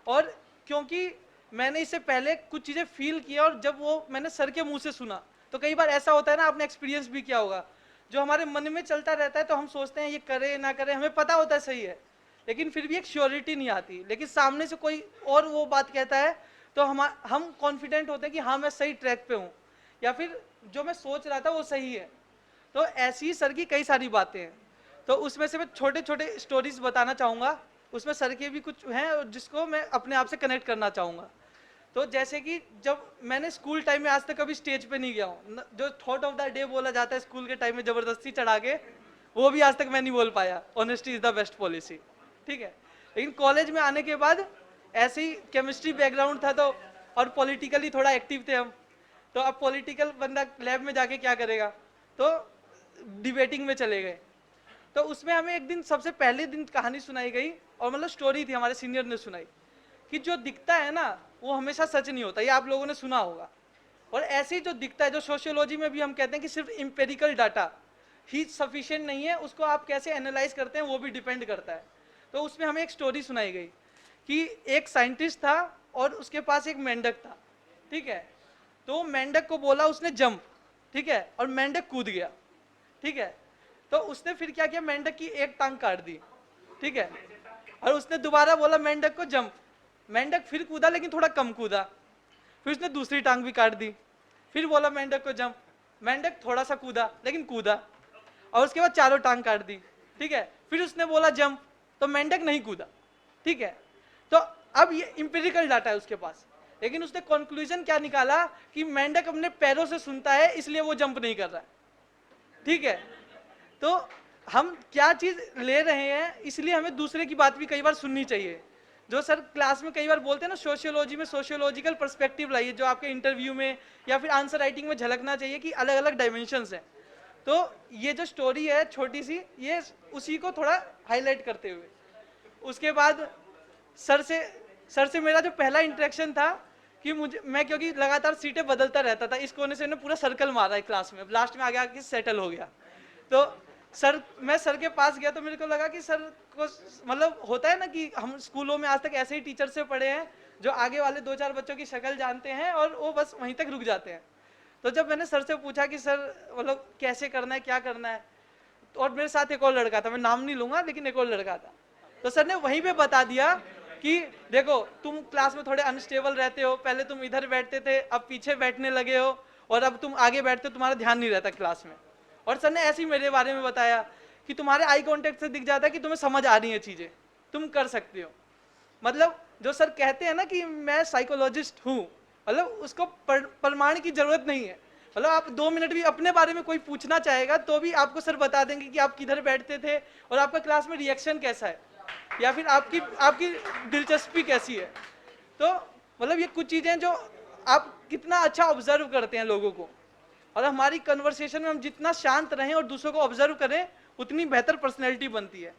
और क्योंकि मैंने इससे पहले कुछ चीज़ें फील किया, और जब वो मैंने सर के मुंह से सुना, तो कई बार ऐसा होता है ना, आपने एक्सपीरियंस भी किया होगा, जो हमारे मन में चलता रहता है, तो हम सोचते हैं ये करे ना करे, हमें पता होता है सही है, लेकिन फिर भी एक श्योरिटी नहीं आती। लेकिन सामने से कोई और वो बात कहता है, तो हम कॉन्फिडेंट होते हैं कि हाँ मैं सही ट्रैक पे हूँ, या फिर जो मैं सोच रहा था वो सही है। तो ऐसी ही सर की कई सारी बातें हैं, तो उसमें से मैं छोटे छोटे स्टोरीज बताना चाहूँगा, उसमें सर के भी कुछ हैं जिसको मैं अपने आप से कनेक्ट करना चाहूँगा। तो जैसे कि जब मैंने स्कूल टाइम में आज तक कभी स्टेज पे नहीं गया हूँ, जो थॉट ऑफ द डे बोला जाता है स्कूल के टाइम में ज़बरदस्ती चढ़ा के, वो भी आज तक मैं नहीं बोल पाया। Honesty is the best policy, ठीक है। लेकिन कॉलेज में आने के बाद ऐसे ही केमिस्ट्री बैकग्राउंड था, तो और पॉलिटिकली थोड़ा एक्टिव थे हम, तो अब पॉलिटिकल बंदा लैब में जाके क्या करेगा, तो डिबेटिंग में चले गए। तो उसमें हमें एक दिन सबसे पहले दिन कहानी सुनाई गई, और मतलब स्टोरी थी, हमारे सीनियर ने सुनाई, कि जो दिखता है ना वो हमेशा सच नहीं होता, ये आप लोगों ने सुना होगा। और ऐसे ही जो दिखता है, जो सोशियोलॉजी में भी हम कहते हैं कि सिर्फ इंपेरिकल डाटा ही सफिशिएंट नहीं है, उसको आप कैसे एनालाइज करते हैं वो भी डिपेंड करता है। तो उसमें हमें एक स्टोरी सुनाई गई कि एक साइंटिस्ट था और उसके पास एक मेंढक था, ठीक है। तो मेंढक को बोला उसने जंप, ठीक है, और मेंढक कूद गया, ठीक है। तो उसने फिर क्या किया, मेंढक की एक टांग काट दी, ठीक है, और उसने दोबारा बोला मेंढक को जंप, मेंढक फिर कूदा लेकिन थोड़ा कम कूदा, फिर उसने दूसरी टांग भी काट दी, फिर बोला मेंढक को जंप, मेंढक थोड़ा सा कूदा लेकिन कूदा, और उसके बाद चारों टांग काट दी, ठीक है, फिर उसने बोला जंप, तो मेंढक नहीं कूदा, ठीक है। तो अब ये इंपेरिकल डाटा है उसके पास, लेकिन उसने कंक्लूजन क्या निकाला कि मेंढक अपने पैरों से सुनता है, इसलिए वो जंप नहीं कर रहा है, ठीक है। तो हम क्या चीज ले रहे हैं, इसलिए हमें दूसरे की बात भी कई बार सुननी चाहिए। जो सर क्लास में कई बार बोलते हैं ना, सोशियोलॉजी में सोशियोलॉजिकल पर्सपेक्टिव लाइए, जो आपके इंटरव्यू में या फिर आंसर राइटिंग में झलकना चाहिए कि अलग अलग डायमेंशंस हैं। तो ये जो स्टोरी है छोटी सी, ये उसी को थोड़ा हाईलाइट करते हुए, उसके बाद सर से मेरा जो पहला इंटरेक्शन था कि मैं क्योंकि लगातार सीटें बदलता रहता था, इस कोने से पूरा सर्कल मारा है क्लास में, लास्ट में आगे सेटल हो गया। तो मैं सर के पास गया, तो मेरे को लगा कि सर को मतलब होता है ना कि हम स्कूलों में आज तक ऐसे ही टीचर से पढ़े हैं जो आगे वाले 2-4 बच्चों की शक्ल जानते हैं और वो बस वहीं तक रुक जाते हैं। तो जब मैंने सर से पूछा कि सर मतलब कैसे करना है, क्या करना है, तो और मेरे साथ एक और लड़का था, मैं नाम नहीं लूंगा, लेकिन एक और लड़का था, तो सर ने वहीं पे बता दिया कि देखो तुम क्लास में थोड़े अनस्टेबल रहते हो, पहले तुम इधर बैठते थे, अब पीछे बैठने लगे हो, और अब तुम आगे बैठते हो, तुम्हारा ध्यान नहीं रहता क्लास में। और सर ने ऐसे ही मेरे बारे में बताया कि तुम्हारे आई कांटेक्ट से दिख जाता है कि तुम्हें समझ आ रही है चीजें, तुम कर सकते हो। मतलब जो सर कहते हैं ना कि मैं साइकोलॉजिस्ट हूँ, मतलब उसको प्रमाण की जरूरत नहीं है। मतलब आप 2 मिनट भी अपने बारे में कोई पूछना चाहेगा तो भी आपको सर बता देंगे कि आप किधर बैठते थे और आपका क्लास में रिएक्शन कैसा है, या फिर आपकी आपकी दिलचस्पी कैसी है। तो मतलब ये कुछ चीज़ें जो आप कितना अच्छा ऑब्जर्व करते हैं लोगों को, और हमारी कन्वर्सेशन में हम जितना शांत रहें और दूसरों को ऑब्जर्व करें उतनी बेहतर पर्सनैलिटी बनती है।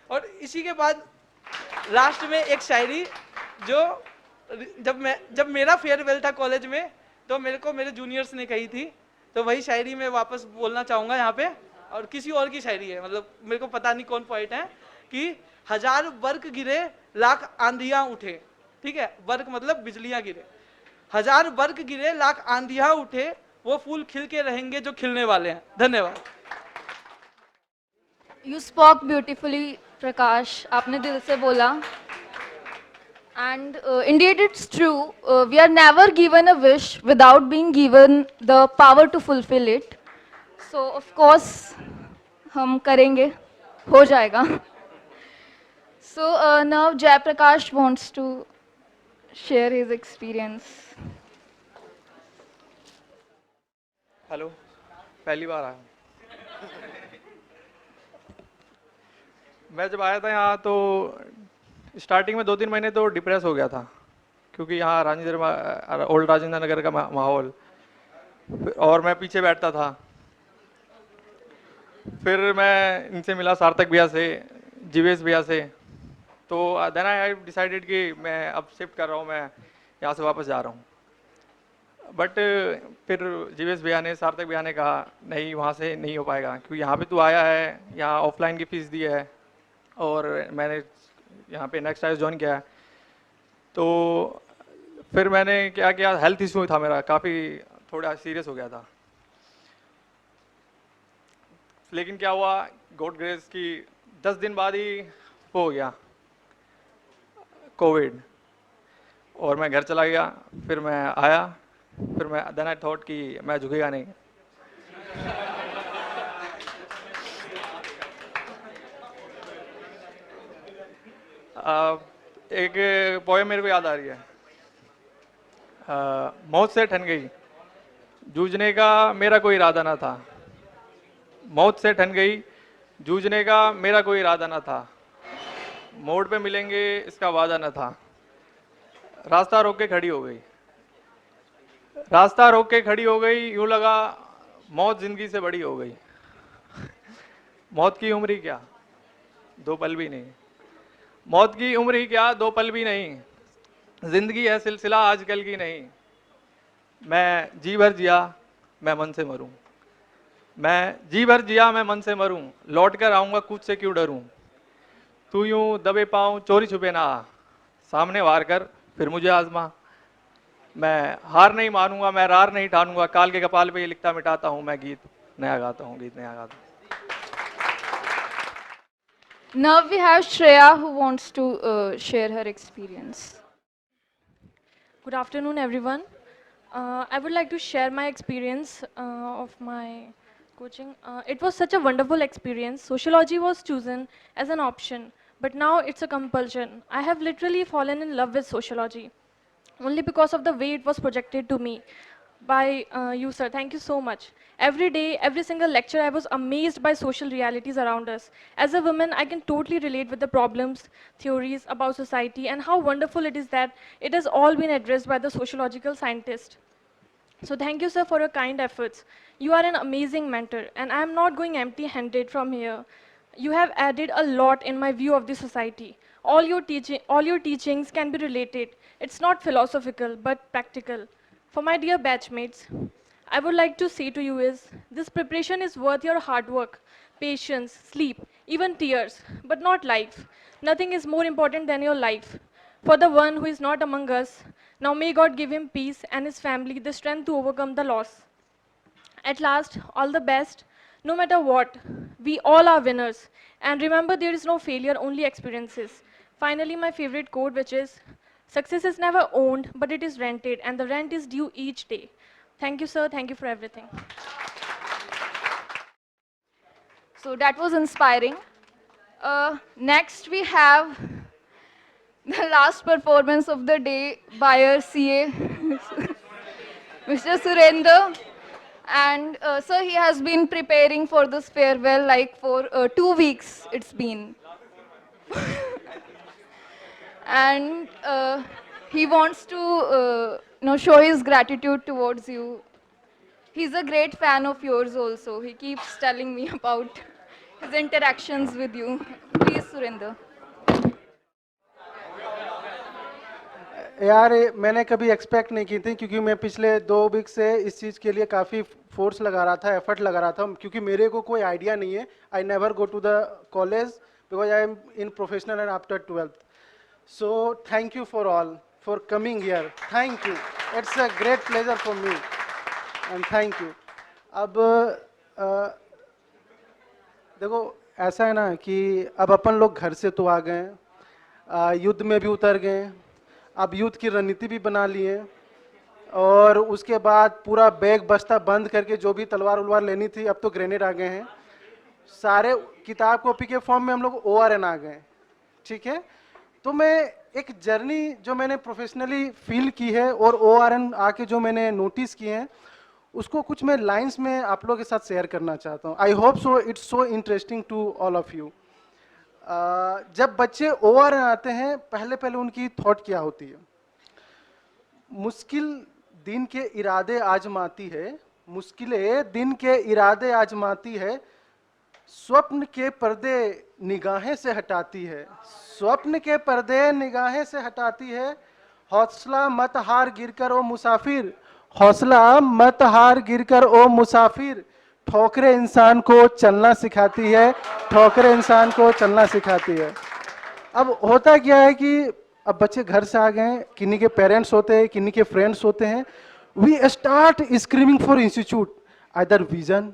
और इसी के बाद लास्ट में एक शायरी जो जब मेरा फेयरवेल था कॉलेज में तो मेरे को मेरे जूनियर्स ने कही थी, तो वही शायरी मैं वापस बोलना चाहूँगा यहाँ पे। और किसी और की शायरी है, मतलब मेरे को पता नहीं कौन पोइट है, कि 1000 वर्क गिरे लाख आंधियाँ उठे, ठीक है, वर्क मतलब बिजलियाँ गिरे, 1000 वर्क गिरे लाख आंधियाँ उठे, वो फूल खिल के रहेंगे जो खिलने वाले हैं। धन्यवाद। You spoke beautifully, Prakash. आपने दिल से बोला. And indeed, it's true. We are never given a wish without being given the power to fulfill it. So, of course, हम करेंगे, हो जाएगा. So now Jay Prakash wants to share his experience. Hello, पहली बार आया हूँ। मैं जब आया था यहाँ तो स्टार्टिंग में 2-3 महीने तो डिप्रेस हो गया था, क्योंकि यहाँ ओल्ड राजेंद्र नगर का माहौल, और मैं पीछे बैठता था। फिर मैं इनसे मिला, सार्थक भैया से, जीवेश भैया से, तो देन आई डिसाइडेड कि मैं अब शिफ्ट कर रहा हूँ, मैं यहाँ से वापस जा रहा हूँ। बट फिर जीवेश भैया ने, सार्थक भैया ने कहा नहीं, वहाँ से नहीं हो पाएगा, क्योंकि यहाँ पे तू आया है, यहाँ ऑफलाइन की फ़ीस दी है, और मैंने यहाँ पे नेक्स्ट टाइम ज्वाइन किया है। तो फिर मैंने क्या किया, हेल्थ इशू था मेरा, काफ़ी थोड़ा सीरियस हो गया था। लेकिन क्या हुआ, गॉड ग्रेस की 10 दिन बाद ही हो गया कोविड, और मैं घर चला गया। फिर मैं आया, फिर मैं देन आई थॉट कि मैं झुकेगा नहीं। एक पोएम मेरे को याद आ रही है, मौत से ठन गई, जूझने का मेरा कोई इरादा ना था। मौत से ठन गई, जूझने का मेरा कोई इरादा ना था। मोड़ पे मिलेंगे इसका वादा न था। रास्ता रोक के खड़ी हो गई, रास्ता रोक के खड़ी हो गई, यूं लगा मौत जिंदगी से बड़ी हो गई। मौत की उम्र ही क्या, 2 पल भी नहीं। मौत की उम्र ही क्या, 2 पल भी नहीं। जिंदगी है सिलसिला आजकल की नहीं। मैं जी भर जिया, मैं मन से मरूं। मैं जी भर जिया, मैं मन से मरूं। लौट कर आऊंगा, कूद से क्यों डरूं। तू यूं दबे पाऊं, चोरी छुपे ना आ। सामने वार कर फिर मुझे आजमा। मैं हार नहीं मानूंगा, मैं रार नहीं ठानूंगा। काल के कपाल पे ये लिखता मिटाता हूं, मैं गीत नया गाता हूं, गीत नया गाता हूं। Now we have Shreya who wants to share her experience. Good afternoon, everyone. I would like to share my experience of my coaching. It was such a wonderful experience. Sociology was chosen as an option, but now it's a compulsion. I have literally fallen in love with sociology only because of the way it was projected to me by you, sir. Thank you so much. Every day, every single lecture, I was amazed by social realities around us. As a woman, I can totally relate with the problems, theories about society, and how wonderful it is that it has all been addressed by the sociological scientist. So thank you, sir, for your kind efforts. You are an amazing mentor, and I am not going empty-handed from here. You have added a lot in my view of the society. All your teachings can be related. It's not philosophical, but practical. For my dear batchmates, I would like to say to you is, this preparation is worth your hard work, patience, sleep, even tears, but not life. Nothing is more important than your life. For the one who is not among us, now may God give him peace and his family the strength to overcome the loss. At last, all the best. No matter what, we all are winners. And remember, there is no failure, only experiences. Finally, my favorite quote, which is, success is never owned, but it is rented, and the rent is due each day. Thank you, sir. Thank you for everything. So that was inspiring. Next, we have the last performance of the day by our CA. Mr. Surendra. And sir, he has been preparing for this farewell like for 2 weeks it's been. And he wants to show his gratitude towards you. He's a great fan of yours also. He keeps telling me about his interactions with you. Please, Surinder. यार मैंने कभी expect नहीं की थी, क्योंकि मैं पिछले 2 week से इस चीज़ के लिए काफ़ी फोर्स लगा रहा था, एफर्ट लगा रहा था, क्योंकि मेरे को कोई आइडिया नहीं है. I never go to the college because I am in professional and after 12th. So thank you for all for coming here. Thank you. It's a great pleasure for me and thank you. अब देखो ऐसा है ना कि अब अपन लोग घर से तो आ गए, युद्ध में भी उतर गए, अब युद्ध की रणनीति भी बना लिए, और उसके बाद पूरा बैग बस्ता बंद करके जो भी तलवार उलवार लेनी थी, अब तो ग्रेनेड आ गए हैं. सारे किताब कॉपी के फॉर्म में हम लोग ORN आ गए. ठीक है, तो मैं एक जर्नी जो मैंने प्रोफेशनली फील की है और ORN आके जो मैंने नोटिस किए हैं, उसको कुछ मैं लाइंस में आप लोगों के साथ शेयर करना चाहता हूँ. I hope so it's so interesting to all of you. जब बच्चे ORN आते हैं, पहले पहले उनकी थॉट क्या होती है? मुश्किल दिन के इरादे आजमाती है, मुश्किलें दिन के इरादे आजमाती है, स्वप्न के पर्दे निगाहें से हटाती है, स्वप्न के पर्दे निगाहें से हटाती है. हौसला मत हार गिरकर ओ मुसाफिर, हौसला मत हार गिरकर ओ मुसाफिर, ठोकरें इंसान को चलना सिखाती है, ठोकरें इंसान को चलना सिखाती है. अब होता क्या है कि अब बच्चे घर से आ गए, किन्हीं के पेरेंट्स होते हैं, किन्हीं के फ्रेंड्स होते हैं. We start screaming for institute, either Vision,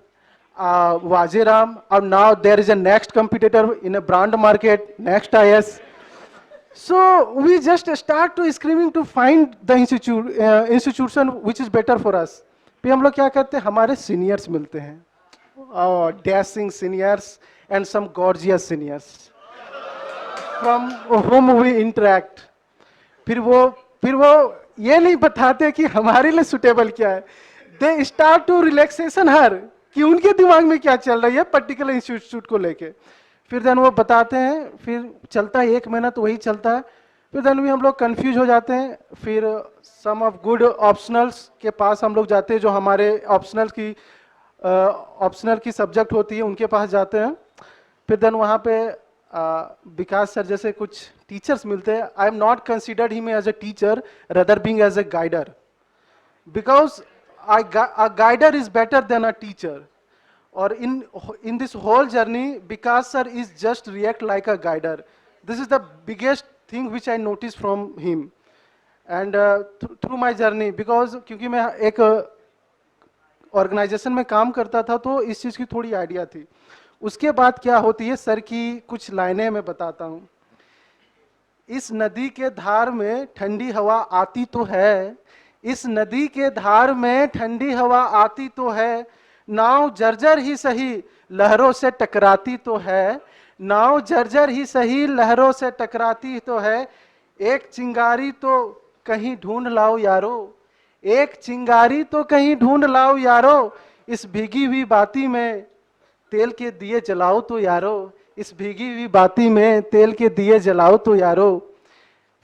Vajiram, और now there is a next competitor in a brand market, next IS. So we just start to screaming to find the institution which is better for us. फिर हम लोग क्या करते हैं, हमारे seniors मिलते हैं, dashing seniors and some gorgeous seniors from whom we interact. फिर वो ये नहीं बताते कि हमारे लिए सुटेबल क्या है. दे स्टार्ट टू रिलैक्सेशन हर, कि उनके दिमाग में क्या चल रही है पर्टिकुलर इंस्टीट्यूट को लेके. फिर देन वो बताते हैं, फिर चलता है 1 महीना तो वही चलता है. फिर देन भी हम लोग कंफ्यूज हो जाते हैं. फिर सम ऑफ गुड ऑप्शनल्स के पास हम लोग जाते हैं, जो हमारे ऑप्शनल की सब्जेक्ट होती है, उनके पास जाते हैं. फिर देन वहाँ पे विकास सर जैसे कुछ टीचर्स मिलते हैं. I am not considered him as a teacher, rather being as a guider, because a guider is better than a teacher. Or in this whole journey, Vikas sir is just react like a guider. This is the biggest thing which I noticed from him. And through my journey, because क्योंकि मैं एक organisation में काम करता था, तो इस चीज़ की थोड़ी आइडिया थी. उसके बाद क्या होती है, सर की कुछ लाइनें मैं बताता हूँ. इस नदी के धार में ठंडी हवा आती तो है, इस नदी के धार में ठंडी हवा आती तो है, नाव जर्जर ही सही लहरों से टकराती तो है, नाव जर्जर ही सही लहरों से टकराती तो है. एक चिंगारी तो कहीं ढूंढ लाओ यारो, एक चिंगारी तो कहीं ढूंढ लाओ यारो, इस भीगी हुई बाती में तेल के दिए जलाओ तो यारो, इस भीगी हुई बाती में तेल के दिए जलाओ तो यारो.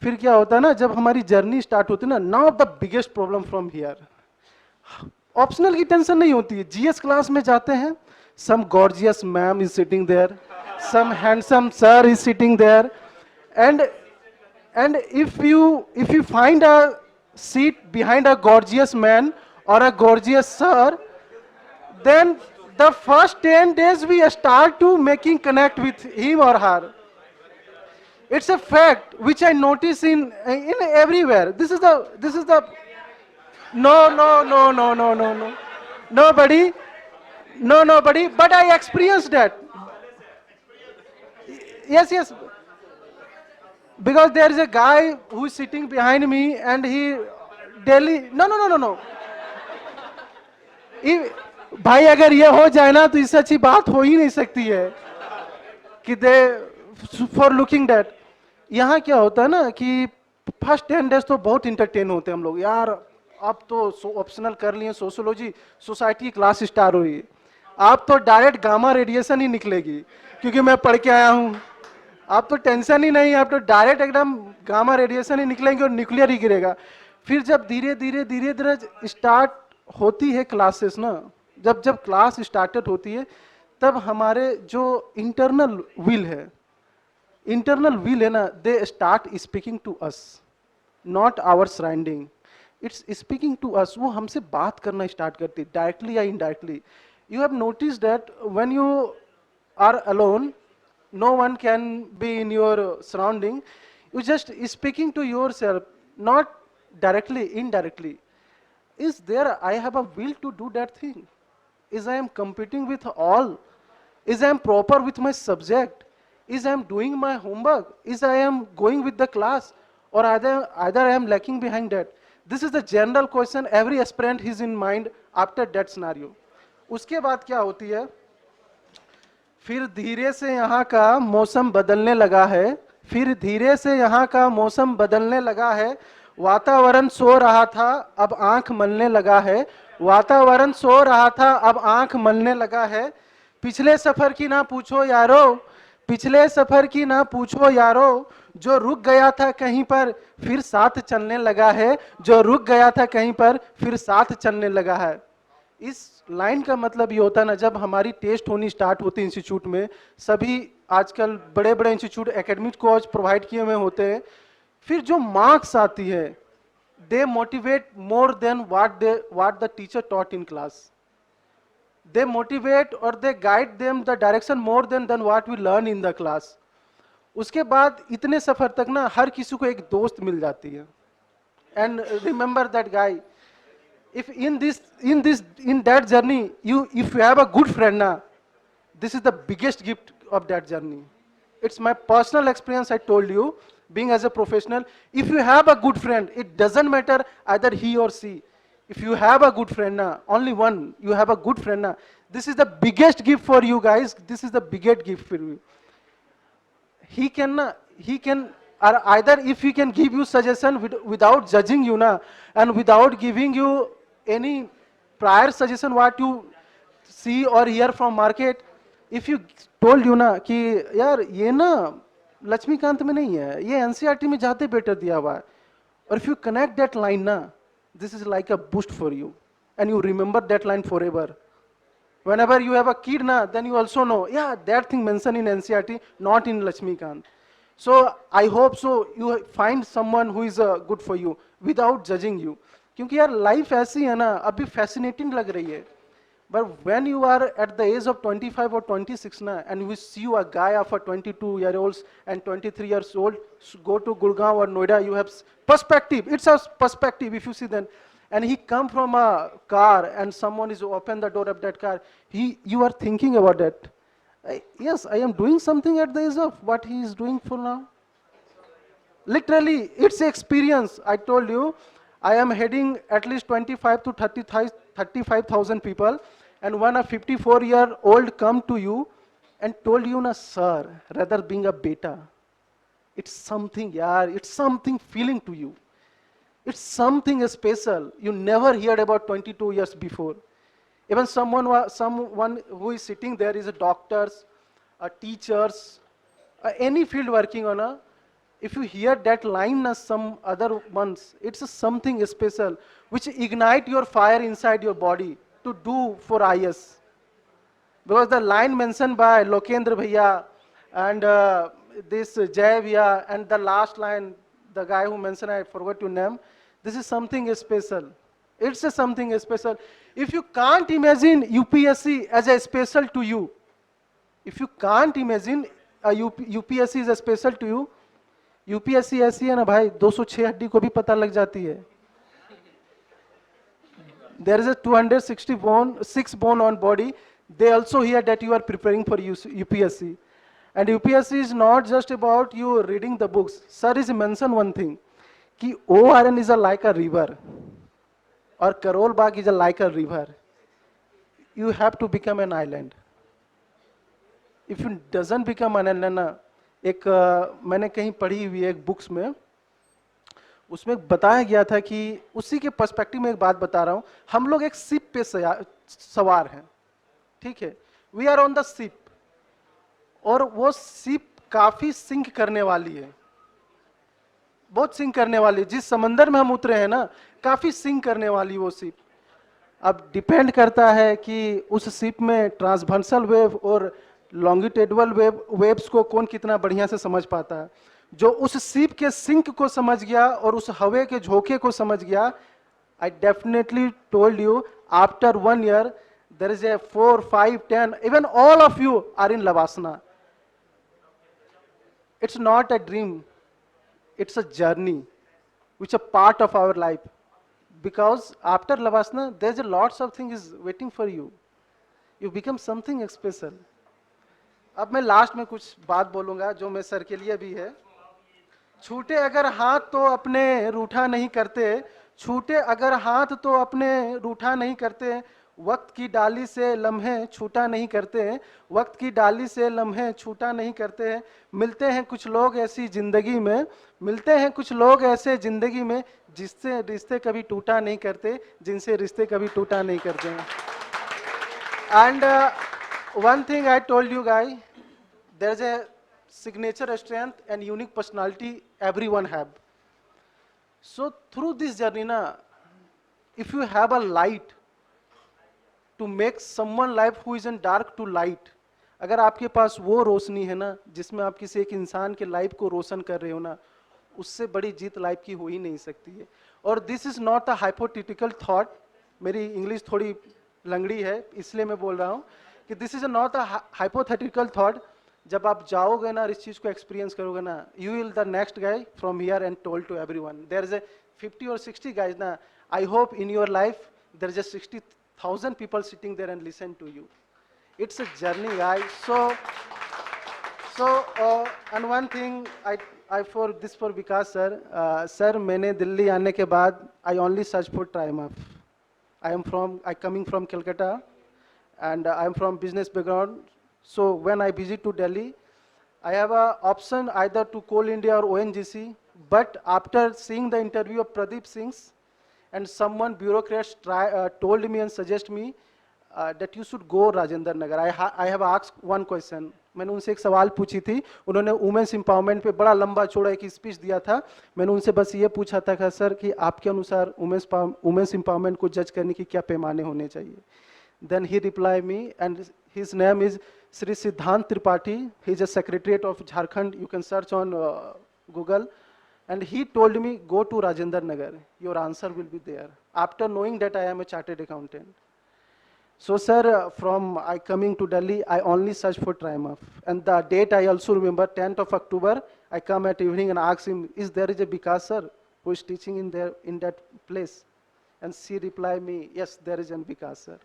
फिर क्या होता है ना, जब हमारी जर्नी स्टार्ट होती है ना, now the biggest problem from here, optional की टेंशन नहीं होती है. GS क्लास में जाते हैं, some gorgeous ma'am is sitting there, some handsome sir is sitting there, and if you find a seat behind a gorgeous man or a gorgeous sir, then the first 10 days we start to making connect with him or her. It's a fact which I notice in everywhere. This is the no, nobody, but I experienced that. Yes, because there is a guy who is sitting behind me and he daily no. भाई अगर ये हो जाए ना, तो इससे अच्छी बात हो ही नहीं सकती है कि दे फॉर लुकिंग दैट. यहाँ क्या होता है ना कि फर्स्ट 10 days तो बहुत इंटरटेन होते हैं हम लोग, यार अब तो ऑप्शनल कर लिए सोशियोलॉजी, सोसाइटी की क्लास स्टार्ट हुई, आप तो डायरेक्ट गामा रेडिएशन ही निकलेगी, क्योंकि मैं पढ़ के आया हूँ। आप तो टेंशन ही नहीं, आप तो डायरेक्ट एकदम गामा रेडिएशन ही निकलेंगे और न्यूक्लियर ही गिरेगा। फिर जब धीरे धीरे स्टार्ट होती है क्लासेस ना, जब जब क्लास स्टार्टेड होती है, तब हमारे जो इंटरनल विल है ना, they start speaking to us, not our surrounding, it's speaking to us. वो हमसे बात करना स्टार्ट करती, डायरेक्टली या indirectly. You have notice that when you are alone, no one can be in your surrounding, you just speaking to yourself, not directly, indirectly. Is there, I have a will to do that thing? Is I am competing with all? Is I am proper with my subject? Is I am doing my homework? Is I am going with the class? Or either I am lacking behind that? This is the general question every aspirant is in mind after that scenario. उसके बाद क्या होती है, फिर धीरे से यहाँ का मौसम बदलने लगा है, फिर धीरे से यहाँ का मौसम बदलने लगा है, वातावरण सो रहा था अब आंख मलने लगा है, वातावरण सो रहा था अब आंख मलने लगा है। पिछले सफर की ना पूछो यारो, पिछले सफर की ना पूछो यारो, जो रुक गया था कहीं पर फिर साथ चलने लगा है, जो रुक गया था कहीं पर फिर साथ चलने लगा है। इस लाइन का मतलब ये होता है ना, जब हमारी टेस्ट होनी स्टार्ट होती है इंस्टीट्यूट में, सभी आजकल बड़े बड़े इंस्टीट्यूट एकेडमिक कोर्स प्रोवाइड किए हुए होते हैं, फिर जो मार्क्स आती है, they motivate more than what the teacher taught in class, they motivate और they guide them the direction more than what we learn in the class. उसके बाद इतने सफर तक ना हर किसी को एक दोस्त मिल जाती है, and remember that guy, if in that journey if you have a good friend na, this is the biggest gift of that journey. It's my personal experience, I told you, being as a professional. If you have a good friend, it doesn't matter either he or she, if you have a good friend na, only one, you have a good friend na, this is the biggest gift for you guys, this is the biggest gift for you. He can or either if he can give you suggestion without judging you na, and without giving you any prior suggestion what you see or hear from market, if you told you ना कि यार ये ना लक्ष्मीकांत में नहीं है, ये NCERT में जाते बेटर दिया हुआ है, और if you connect that line ना, this is like a boost for you and you remember that line forever. Whenever you have a kid na, then you also know, yeah, that thing mentioned in NCERT, not in Lakshmikant. So I hope so you find someone who is good for you without judging you. क्योंकि यार life ऐसी है ना, अभी fascinating लग रही है, but when you are at the age of 25 और 26 ना, and we see you a guy of 22 years old and 23 years old go to Gurgaon or Noida, you have perspective, it's a perspective if you see then, and he come from a car and someone is open the door of that car, you are thinking about that, yes, I am doing something at the age of what he is doing for now. Literally it's experience. I told you I am heading at least 25 to 35,000 people, and when a 54-year-old come to you and told you na sir, rather being a beta, it's something, yaar, it's something feeling to you, it's something special you never heard about 22 years before. Even someone who is sitting there is a doctors, teachers, any field working on a, if you hear that line as some other ones, it's something special which ignite your fire inside your body to do for IS. Because the line mentioned by Lokendra Bhaiya and this Jay Bhaiya, and the last line, the guy who mentioned, I forgot your name, this is something special. It's something special. If you can't imagine UPSC as a special to you, if you can't imagine UPSC is a special to you, UPSC ऐसी है ना भाई, 206 हड्डी को भी पता लग जाती है. There is a 206 bone on body. They also hear that you are preparing for UPSC. And UPSC is not just about you reading the books. Sir is mentioned one thing, कि ORN is like a river, or Karol Bagh is like a river. You have to become an island. If you doesn't become an island, एक मैंने कहीं पढ़ी हुई है एक books में, उसमें बताया गया था कि उसी के पर्सपेक्टिव में एक बात बता रहा हूं, हम लोग एक शिप पे सवार हैं, ठीक है, we are on the ship, और वो शिप काफी सिंक करने वाली है, बहुत सिंक करने वाली है। जिस समंदर में हम उतरे हैं ना, काफी सिंक करने वाली वो शिप। अब डिपेंड करता है कि उस शिप में ट्रांसवर्सल वेव और लॉन्गिट्यूडल वेव्स को कौन कितना बढ़िया से समझ पाता है। जो उस शिप के सिंक को समझ गया और उस हवा के झोंके को समझ गया, I definitely told you after 1 year there is a 4, 5, 10, even all of you are in Lavasana. It's not a dream, it's a journey which is a part of our life, because after Lavasana there's a lots of things waiting for you. You become something special. अब मैं last में कुछ बात बोलूंगा जो मैं sir के लिए भी है। छूटे अगर हाथ तो अपने रूठा नहीं करते, छूटे अगर हाथ तो अपने रूठा नहीं करते, वक्त की डाली से लम्हे छूटा नहीं करते, वक्त की डाली से लम्हे छूटा नहीं करते। मिलते हैं कुछ लोग ऐसी जिंदगी में, मिलते हैं कुछ लोग ऐसे जिंदगी में जिससे रिश्ते कभी टूटा नहीं करते, जिनसे रिश्ते कभी टूटा नहीं करते। And one thing I told you guys, there's a signature strength and unique personality everyone have. So through this journey na, if you have a light to make someone life who is in dark to light, अगर आपके पास वो रोशनी है ना जिसमें आप किसी एक इंसान के लाइफ को रोशन कर रहे हो ना, उससे बड़ी जीत लाइफ की हो ही नहीं सकती है। और this is not a hypothetical thought, मेरी इंग्लिश थोड़ी लंगड़ी है इसलिए मैं बोल रहा हूँ कि this is not a hypothetical thought. जब आप जाओगे ना, इस चीज को एक्सपीरियंस करोगे ना, you will the next guy from here and told to everyone. There is a 50 or 60 guys ना, I hope in your life there is a 60,000 people sitting there and listen to you. It's a journey, guys. And one thing I for Vikas sir, sir, मैंने दिल्ली आने के बाद I only search for triumph. I coming from Calcutta, and I am from business background. So when I visit to Delhi, I have a option either to Coal India or ONGC. But after seeing the interview of Pradeep Singh's, and someone bureaucrats told me and suggest me that you should go Rajendra Nagar. I have asked one question. मैंने उनसे एक सवाल पूछी थी, उन्होंने women's empowerment पे बड़ा लंबा चौड़ा एक स्पीच दिया था। मैंने उनसे बस ये पूछा था कि सर कि आपके अनुसार वुमेन्स एम्पावरमेंट को जज करने की क्या पैमाने होने चाहिए। Then he replied me, and his name is Sri Siddhant Tripathi. He is a secretariat of Jharkhand. You can search on Google. And he told me, go to Rajendra Nagar. Your answer will be there. After knowing that I am a chartered accountant. So sir, from I coming to Delhi, I only search for triumph. And the date I also remember, 10th of October, I come at evening and ask him, is there is a Vikas sir who is teaching in that place? And she replied me, yes, there is a Vikas sir.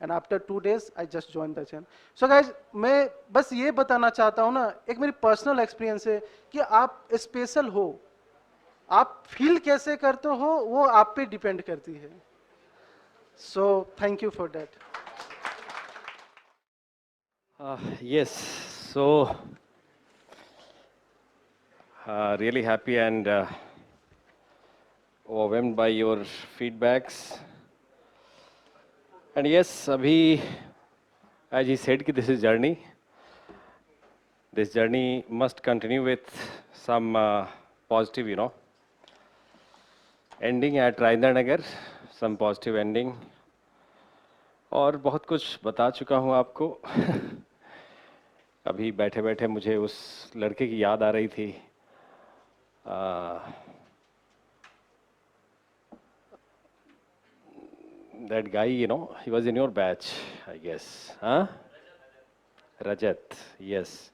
And after 2 days, I just joined the channel. So guys, मैं बस ये बताना चाहता हूँ ना, एक मेरी personal experience है कि आप स्पेशल हो, आप फील कैसे करते हो वो आप पे डिपेंड करती है। So thank you for that. Yes, so really happy and overwhelmed by your feedbacks. And yes, abhi, as he said, this is journey. This journey must continue with some positive, ending at Rajendra Nagar, some positive ending. और बहुत कुछ बता चुका हूँ आपको। अभी बैठे बैठे मुझे उस लड़के की याद आ रही थी। That guy, he was in your batch, I guess. Huh? Rajat, yes.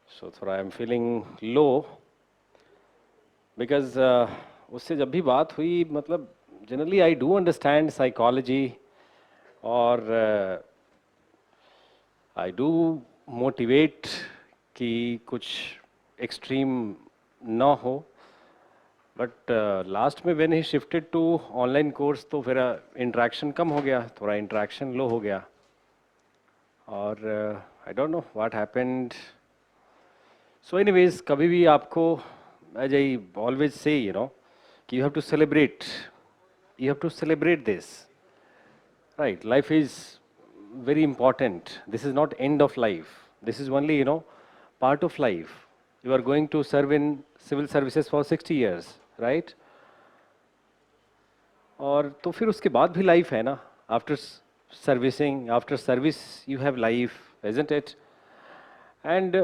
So थोड़ा I'm feeling low because उससे जब भी बात हुई, मतलब generally I do understand psychology और I do motivate कि कुछ extreme ना हो, बट लास्ट में when he shifted to online course तो फिर इंटरेक्शन कम हो गया, थोड़ा इंटरेक्शन लो हो गया और I don't know what happened. So anyways, कभी भी आपको as I always say, you know, you have to celebrate. You have to celebrate this. Right, life is very important. This is not end of life. This is only, you know, part of life. You are going to serve in civil services for 60 years, right? और तो फिर उसके बाद भी life है ना. After servicing, after service you have life, isn't it? And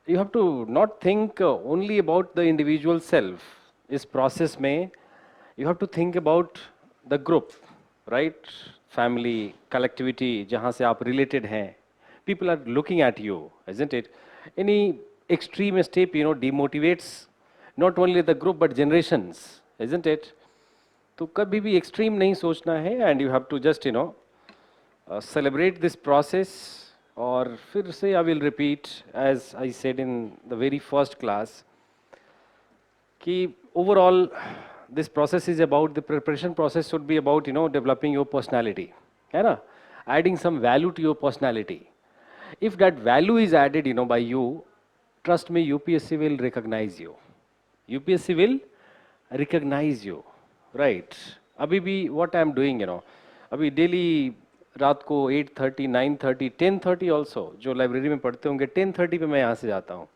you have to not think only about the individual self. इस process में you have to think about the group, right? Family, collectivity, जहाँ से आप related हैं. People are looking at you, isn't it? Any extreme step, you know, demotivates not only the group but generations, isn't it? तो कभी भी extreme नहीं सोचना है, and you have to just you know celebrate this process. और फिर से I will repeat as I said in the very first class कि overall this process is about the preparation process should be about you know developing your personality, है ना, adding some value to your personality. If that value is added you know by you, trust me, UPSC will recognise you. UPSC will recognise you. Right, अभी भी what I am doing, you know, अभी daily रात को 8:30, 9:30, 10:30 also, जो library में पढ़ते होंगे 10:30 पे मैं यहाँ से जाता हूँ.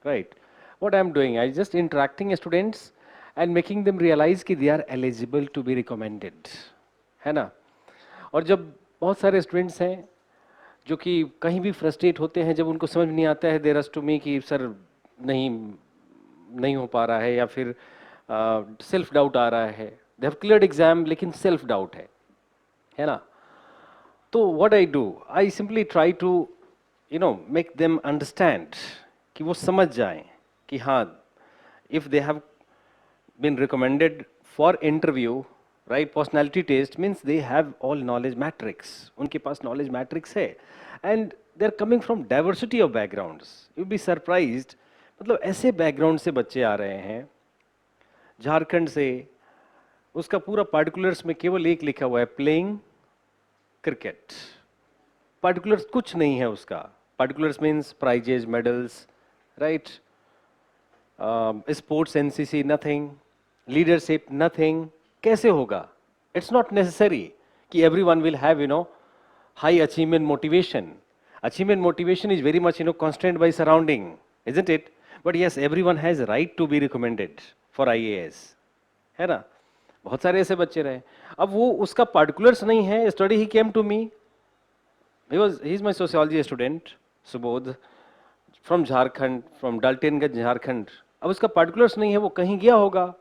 Right, what I am doing, I just interacting students and making them realise कि they are eligible to be recommended, है ना. और जब बहुत सारे स्टूडेंट्स हैं जो कि कहीं भी फ्रस्ट्रेट होते हैं, जब उनको समझ नहीं आता है, देयर टू मी कि सर नहीं हो पा रहा है, या फिर सेल्फ डाउट आ रहा है. दे हैव क्लियर्ड एग्जाम लेकिन सेल्फ डाउट है ना. तो what I do, I simply try to you know make them understand, कि वो समझ जाएं कि हाँ, if they have been recommended for interview, right, personality test means they have all knowledge matrix, उनके पास नॉलेज मैट्रिक्स है, and they are coming from diversity of backgrounds. You be surprised, मतलब ऐसे बैकग्राउंड से बच्चे आ रहे हैं. झारखंड से, उसका पूरा पार्टिकुलर्स में केवल एक लिखा हुआ है, प्लेइंग क्रिकेट. पार्टिकुलर्स कुछ नहीं है उसका. Particulars means prizes, medals, right, sports, NCC, nothing, leadership, nothing. कैसे होगा? इट्स नॉट नेसेसरी कि everyone will have you know high achievement motivation. Achievement motivation is very much you know constant by surrounding, isn't it? But yes, everyone has right to be recommended for IAS, है ना. बहुत सारे ऐसे बच्चे रहे. अब वो उसका पार्टिकुलर्स नहीं है. Study he came to me, he is my sociology student, Subodh, from Jharkhand, from Daltonganj, Jharkhand. अब उसका पार्टिकुलर्स नहीं है, वो कहीं गया होगा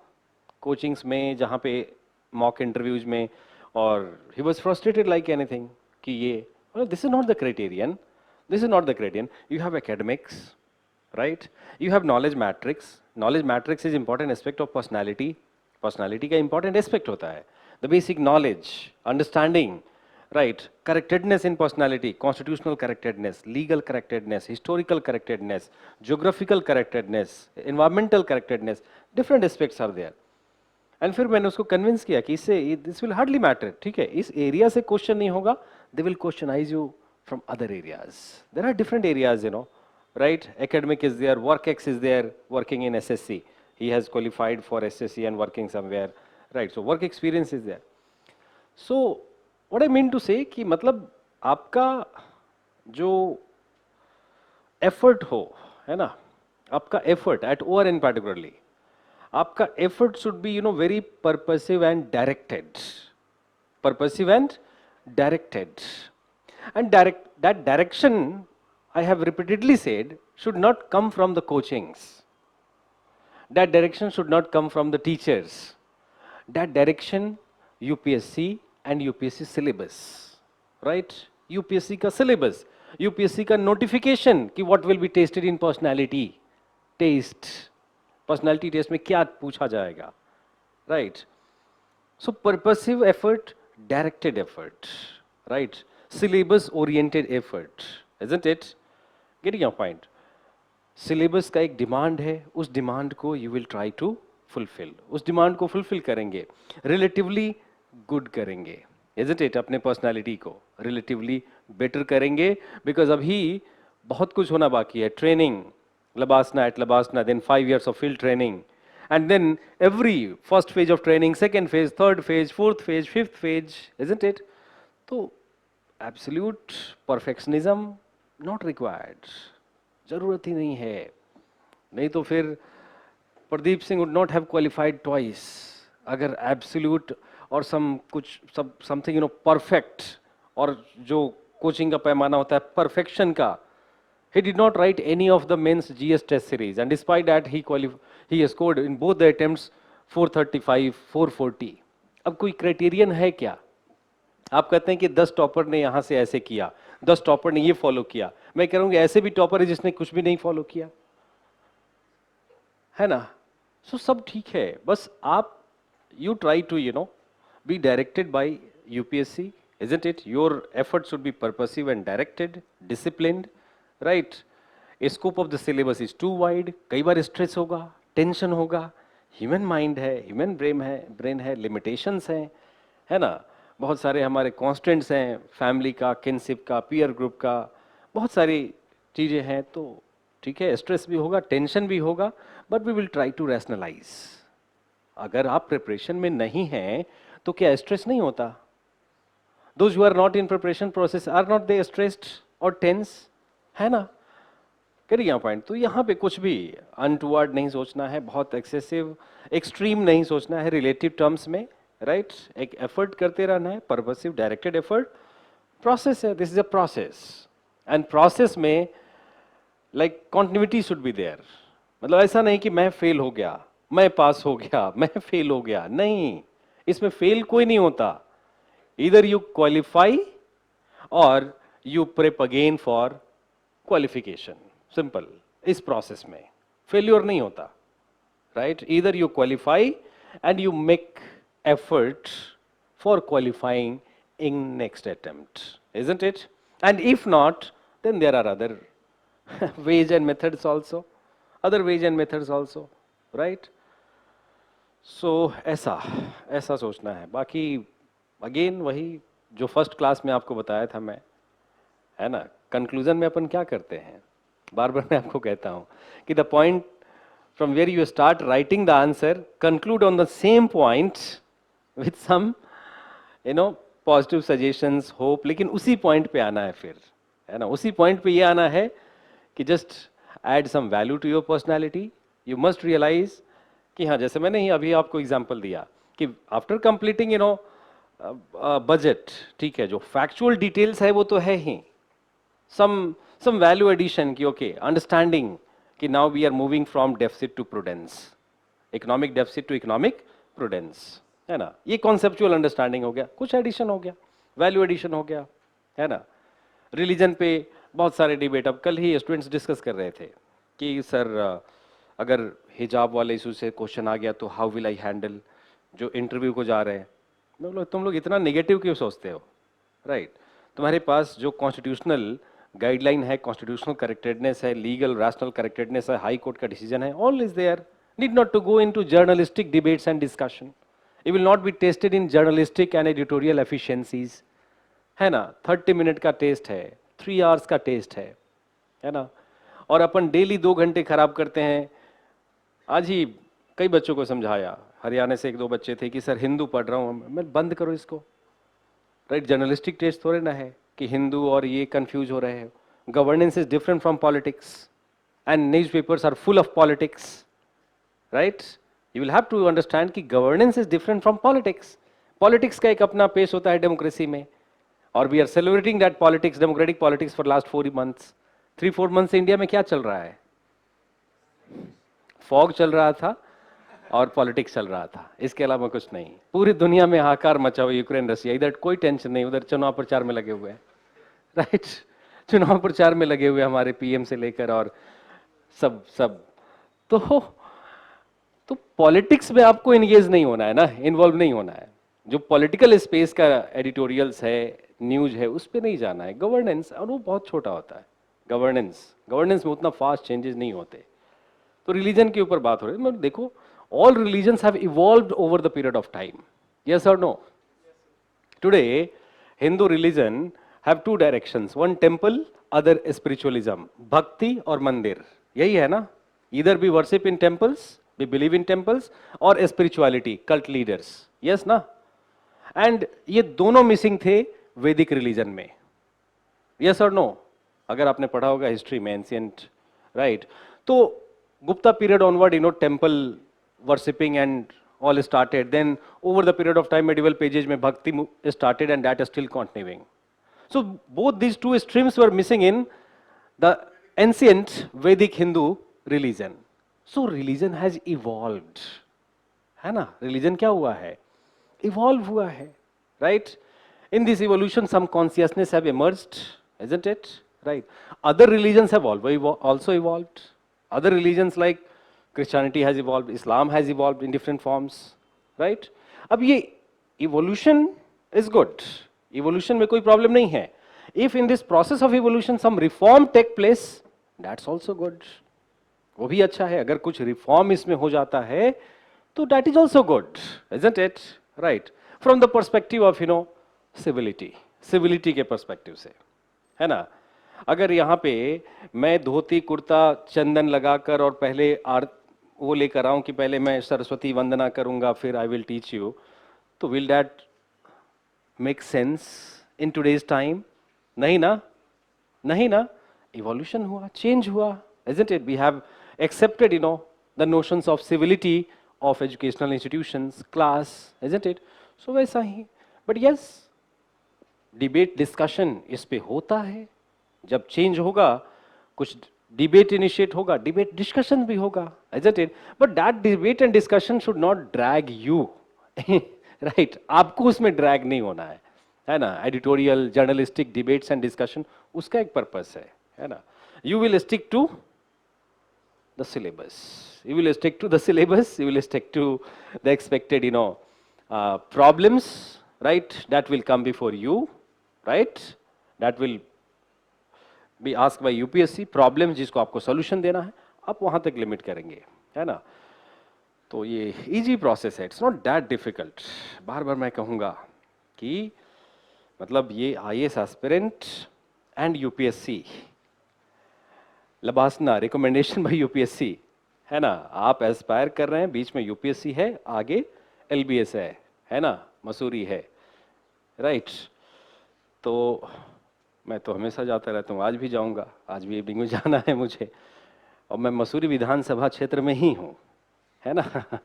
कोचिंग्स में, जहाँ पे मॉक इंटरव्यूज में, और he was frustrated like anything कि ये, this is not the criterion, this is not the criterion. You have academics, right? You have knowledge matrix. Knowledge matrix is important aspect of personality. Personality का important aspect होता है. The basic knowledge, understanding, right? Correctedness in personality, constitutional correctedness, legal correctedness, historical correctedness, geographical correctedness, environmental correctedness, different aspects are there. And फिर मैंने उसको convince किया कि इससे this will hardly matter, ठीक है? इस area से question नहीं होगा, they will questionize you from other areas. There are different areas, you know. Right, academic is there, WorkX is there, working in SSC. He has qualified for SSC and working somewhere. Right, so work experience is there. So what I mean to say कि मतलब आपका जो effort हो, है ना, आपका effort at ORN particularly, आपका effort should be you know very purposive and directed. Purposive and directed. And that direction, I have repeatedly said, should not come from the coachings. That direction should not come from the teachers. That direction, UPSC and UPSC syllabus, right? UPSC का syllabus, UPSC का notification कि what will be tested in personality test. Personality test में क्या पूछा जाएगा, right? So purposive effort, directed effort, right? Syllabus oriented effort, isn't it? Getting your point. Syllabus का एक demand है, उस डिमांड को you will try to fulfil. उस डिमांड को फुलफिल करेंगे, रिलेटिवली गुड करेंगे, इजंट इट? अपने पर्सनालिटी को रिलेटिवली बेटर करेंगे, बिकॉज अभी बहुत कुछ होना बाकी है. Training, Labasna at Labasna, then 5 years of field training. And then every first phase of training, second phase, third phase, fourth phase, fifth phase, isn't it? So, absolute perfectionism not required. जरूरत ही नहीं है. नहीं तो फिर Pradeep Singh would not have qualified twice. अगर absolute और something perfect और जो कोचिंग का पैमाना होता है perfection का, he did not write any of the men's GS test series, and despite that he scored in both the attempts 435, 440. अब कोई क्राइटेरियन है क्या? आप कहते हैं कि 10 टॉपर ने यहाँ से ऐसे किया, 10 टॉपर ने ये फॉलो किया. मैं कह रहा हूँ कि ऐसे भी टॉपर है जिसने कुछ भी नहीं फॉलो किया, है ना? सो सब ठीक है, बस आप you try to be directed by UPSC, isn't it? Your effort should be purposive and directed, disciplined, right? Scope of the syllabus is too wide. कई बार स्ट्रेस होगा, टेंशन होगा, ह्यूमन माइंड है, ह्यूमन ब्रेन है, limitations हैं, है ना? बहुत सारे हमारे कॉन्स्टेंट्स हैं, फैमिली का, किनशिप का, पीयर ग्रुप का, बहुत सारी चीज़ें हैं. तो ठीक है, स्ट्रेस भी होगा, टेंशन भी होगा, but we will try to rationalise. अगर आप प्रिपरेशन में नहीं हैं तो क्या स्ट्रेस नहीं होता? Those who are not in preparation process are not they stressed और टेंस, है ना? करिए पॉइंट. तो यहाँ पे कुछ भी अनटुवर्ड नहीं सोचना है, बहुत एक्सेसिव एक्सट्रीम नहीं सोचना है रिलेटिव टर्म्स में, राइट? एक एफर्ट करते रहना है, पर्पसिव डायरेक्टेड एफर्ट. प्रोसेस है, this is a process, and process में like continuity should be there. मतलब ऐसा नहीं कि मैं फेल हो गया, मैं पास हो गया, मैं फेल हो गया, नहीं. इसमें फेल कोई नहीं होता. इधर यू क्वालिफाई और you prep again for qualification. Simple. इस प्रोसेस में फेल्योर नहीं होता, राइट? इधर you qualify and you make effort for qualifying in next attempt, isn't it? And if not, then there are other ways and methods also, right? So ऐसा सोचना है. बाकी again वही जो फर्स्ट क्लास में आपको बताया था मैं, है ना? कंक्लूजन में अपन क्या करते हैं, बार बार मैं आपको कहता हूँ कि the point from where you start writing the answer, conclude on the same point with some positive suggestions, hope, लेकिन उसी पॉइंट पे आना है फिर, है ना? उसी पॉइंट पे ये आना है कि just add some value to your personality. You must realise कि हाँ, जैसे मैंने ही अभी आपको एग्जांपल दिया कि आफ्टर कंप्लीटिंग बजट, ठीक है, जो फैक्चुअल डिटेल्स है वो तो है ही, सम वैल्यू एडिशन की, ओके, अंडरस्टैंडिंग कि now we are moving from deficit to prudence, economic deficit to economic prudence, है ना? ये कॉन्सेप्चुअल अंडरस्टैंडिंग हो गया, कुछ एडिशन हो गया, वैल्यू एडिशन हो गया, है ना? रिलीजन पे बहुत सारे डिबेट, अब कल ही स्टूडेंट्स डिस्कस कर रहे थे कि सर अगर हिजाब वाले इशू से क्वेश्चन आ गया तो हाउ विल आई हैंडल, जो इंटरव्यू को जा रहे हैं. तुम लोग इतना नेगेटिव क्यों सोचते हो, राइट? तुम्हारे पास जो कॉन्स्टिट्यूशनल गाइडलाइन है, कॉन्स्टिट्यूशनल करेक्टेडनेस है, लीगल रैशनल करेक्टेडनेस है, हाई कोर्ट का डिसीजन है, all is there. Need not to go into journalistic debates and discussion. You will not be tested in journalistic and editorial efficiencies, है ना? 30 minute का test है, 3 hours का test है ना? और अपन डेली 2 घंटे खराब करते हैं. आज ही कई बच्चों को समझाया, हरियाणा से 1-2 बच्चे थे कि सर हिंदू पढ़ रहा हूँ मैं, बंद करो इसको, राइट? जर्नलिस्टिक टेस्ट थोड़े ना है कि हिंदू और ये कंफ्यूज हो रहे हैं. Governance is different from politics and newspapers are full of politics, right? You will have to understand कि governance is different from politics. Politics का एक अपना पेश होता है डेमोक्रेसी में, और we are celebrating that politics, democratic politics for last 4 months. 3-4 month से इंडिया में क्या चल रहा है? फॉग चल रहा था और पॉलिटिक्स चल रहा था, इसके अलावा कुछ नहीं. पूरी दुनिया में हाहाकार मचा हुआ, यूक्रेन रसिया, इधर कोई टेंशन नहीं, उधर चुनाव प्रचार में लगे हुए हैं, राइट? चुनाव प्रचार में लगे हुए हमारे पीएम से लेकर और सब. तो पॉलिटिक्स में आपको इंगेज नहीं होना है ना, इन्वॉल्व नहीं होना है. जो पॉलिटिकल स्पेस का एडिटोरियल्स है, न्यूज है, उस पर नहीं जाना है. गवर्नेंस, और वो बहुत छोटा होता है. गवर्नेंस में उतना फास्ट चेंजेस नहीं होते. तो रिलीजन के ऊपर बात हो रही है. मतलब देखो, all religions have evolved over the period of time. Yes or no? Today, Hindu religion have 2 directions. One temple, other spiritualism. Bhakti or mandir. यही है ना, इधर be worship in temples, be believe in temples, और spirituality, cult leaders, yes ना। And ये दोनों missing थे वैदिक रिलीजन में, यस और नो। अगर आपने पढ़ा होगा हिस्ट्री में एंशियंट, राइट, तो Gupta period onward, temple worshipping and all started. Then over the period of time, medieval pages में bhakti started, and that is still continuing. So both these two streams were missing in the ancient Vedic Hindu religion. So religion has evolved, है ना? Religion क्या हुआ है? Evolve हुआ है, right? In this evolution, some consciousness have emerged, isn't it? Right? Other religions have also evolved. Other religions like Christianity has evolved, Islam has evolved in different forms, right? अब ये evolution is good. Evolution में कोई problem नहीं है. If in this process of evolution some reform take place, that's also good. वो भी अच्छा है. अगर कुछ reform इसमें हो जाता है, तो that is also good, isn't it? Right? From the perspective of civility, civility के perspective से, है ना? अगर यहाँ पे मैं धोती कुर्ता चंदन लगाकर और पहले वो लेकर आऊं कि पहले मैं सरस्वती वंदना करूंगा फिर आई विल टीच यू, तो will that make sense in today's time? नहीं ना, नहीं ना. इवोल्यूशन हुआ, चेंज हुआ, isn't it? We have accepted the notions of civility of educational institutions, class, isn't it? So वैसा ही. But yes, डिबेट डिस्कशन इस पे होता है. जब चेंज होगा, कुछ डिबेट इनिशिएट होगा, डिबेट डिस्कशन भी होगा, isn't it? But that debate and discussion should not drag you, right? आपको उसमें ड्रैग नहीं होना है ना? Editorial, journalistic debates and discussion, उसका एक पर्पस है ना? You will stick to the syllabus. You will stick to the syllabus. You will stick to the expected, problems, right? That will come before you, right? That will be asked by UPSC. Problems जिसको आपको solution देना है, आप वहाँ तक limit करेंगे, है ना? तो ये easy process है. It's not that difficult. बार बार मैं कहूँगा कि मतलब ये IAS aspirant and UPSC, LBSNAA recommendation bye UPSC, है ना? आप एस्पायर कर रहे हैं, बीच में UPSC है, आगे LBS है ना? मसूरी है, राइट? तो मैं तो हमेशा जाता रहता हूँ, आज भी जाऊँगा, आज भी इवनिंग में जाना है मुझे, और मैं मसूरी विधानसभा क्षेत्र में ही हूँ, है ना?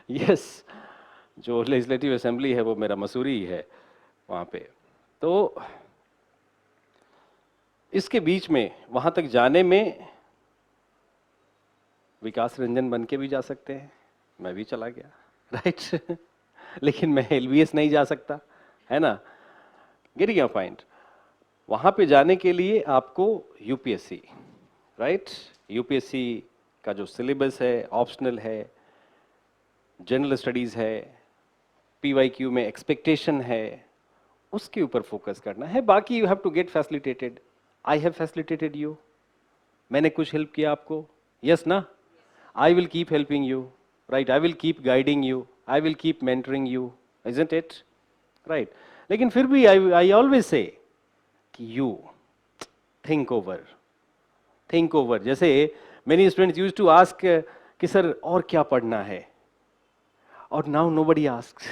यस, जो लेजिस्लेटिव असेंबली है वो मेरा मसूरी ही है वहाँ पे. तो इसके बीच में वहाँ तक जाने में विकास रंजन बन के भी जा सकते हैं, मैं भी चला गया, राइट? लेकिन मैं LBS नहीं जा सकता, है ना? Getting your point. वहाँ पे जाने के लिए आपको UPSC, राइट? UPSC का जो सिलेबस है ऑप्शनल है, जनरल स्टडीज़ है, PYQ में एक्सपेक्टेशन है, उसके ऊपर फोकस करना है. बाकी you have to get facilitated. I have facilitated you, मैंने कुछ हेल्प किया आपको, यस ना? I will keep helping you, right? I will keep guiding you, I will keep mentoring you, isn't it? Right? लेकिन फिर भी आई ऑलवेज से कि you think over. जैसे many students used to ask कि sir और क्या पढ़ना है, और now nobody asks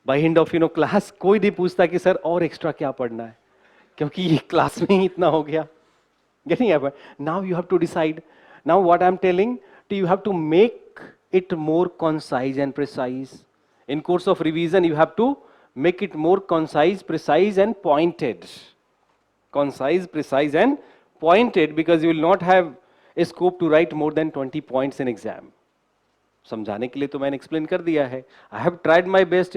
by end of class. कोई नहीं पूछता कि सर और एक्स्ट्रा क्या पढ़ना है, क्योंकि ये क्लास में ही इतना हो गया. Getting it? Now you have to decide. Now what I'm telling, you have to make it more concise and precise. In course of revision, you have to make it more concise, precise and pointed. Concise, precise and pointed, because you will not have a scope to write more than 20 points in exam. समझाने के लिए तो मैंने explain कर दिया है. I have tried my best,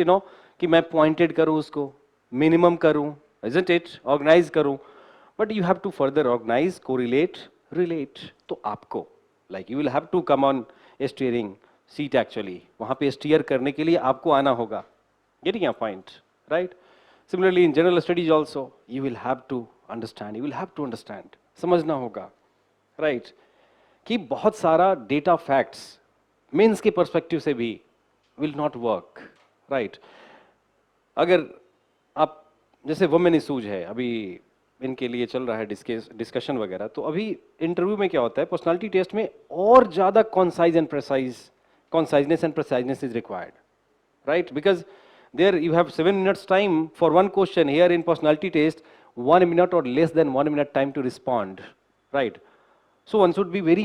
कि मैं pointed करूँ उसको, minimum करूँ, isn't it? Organize करूँ. But you have to further organize, correlate, relate. तो आपको, like you will have to come on a steering seat actually. वहाँ पे steer करने के लिए आपको आना होगा. Getting your point, right? Similarly in general studies also, you will have to understand. You will have to understand. समझना होगा, right? कि बहुत सारा data facts मेंस के perspective से भी will not work, right? अगर आप जैसे वुमेन इशूज है, अभी इनके लिए चल रहा है डिस्कशन वगैरह, तो अभी इंटरव्यू में क्या होता है, पर्सनालिटी टेस्ट में और ज़्यादा conciseness and preciseness is required, right? Because there you have 7 minutes time for one question. Here in personality test, 1 minute or less than 1 minute time to respond, right? So one should be very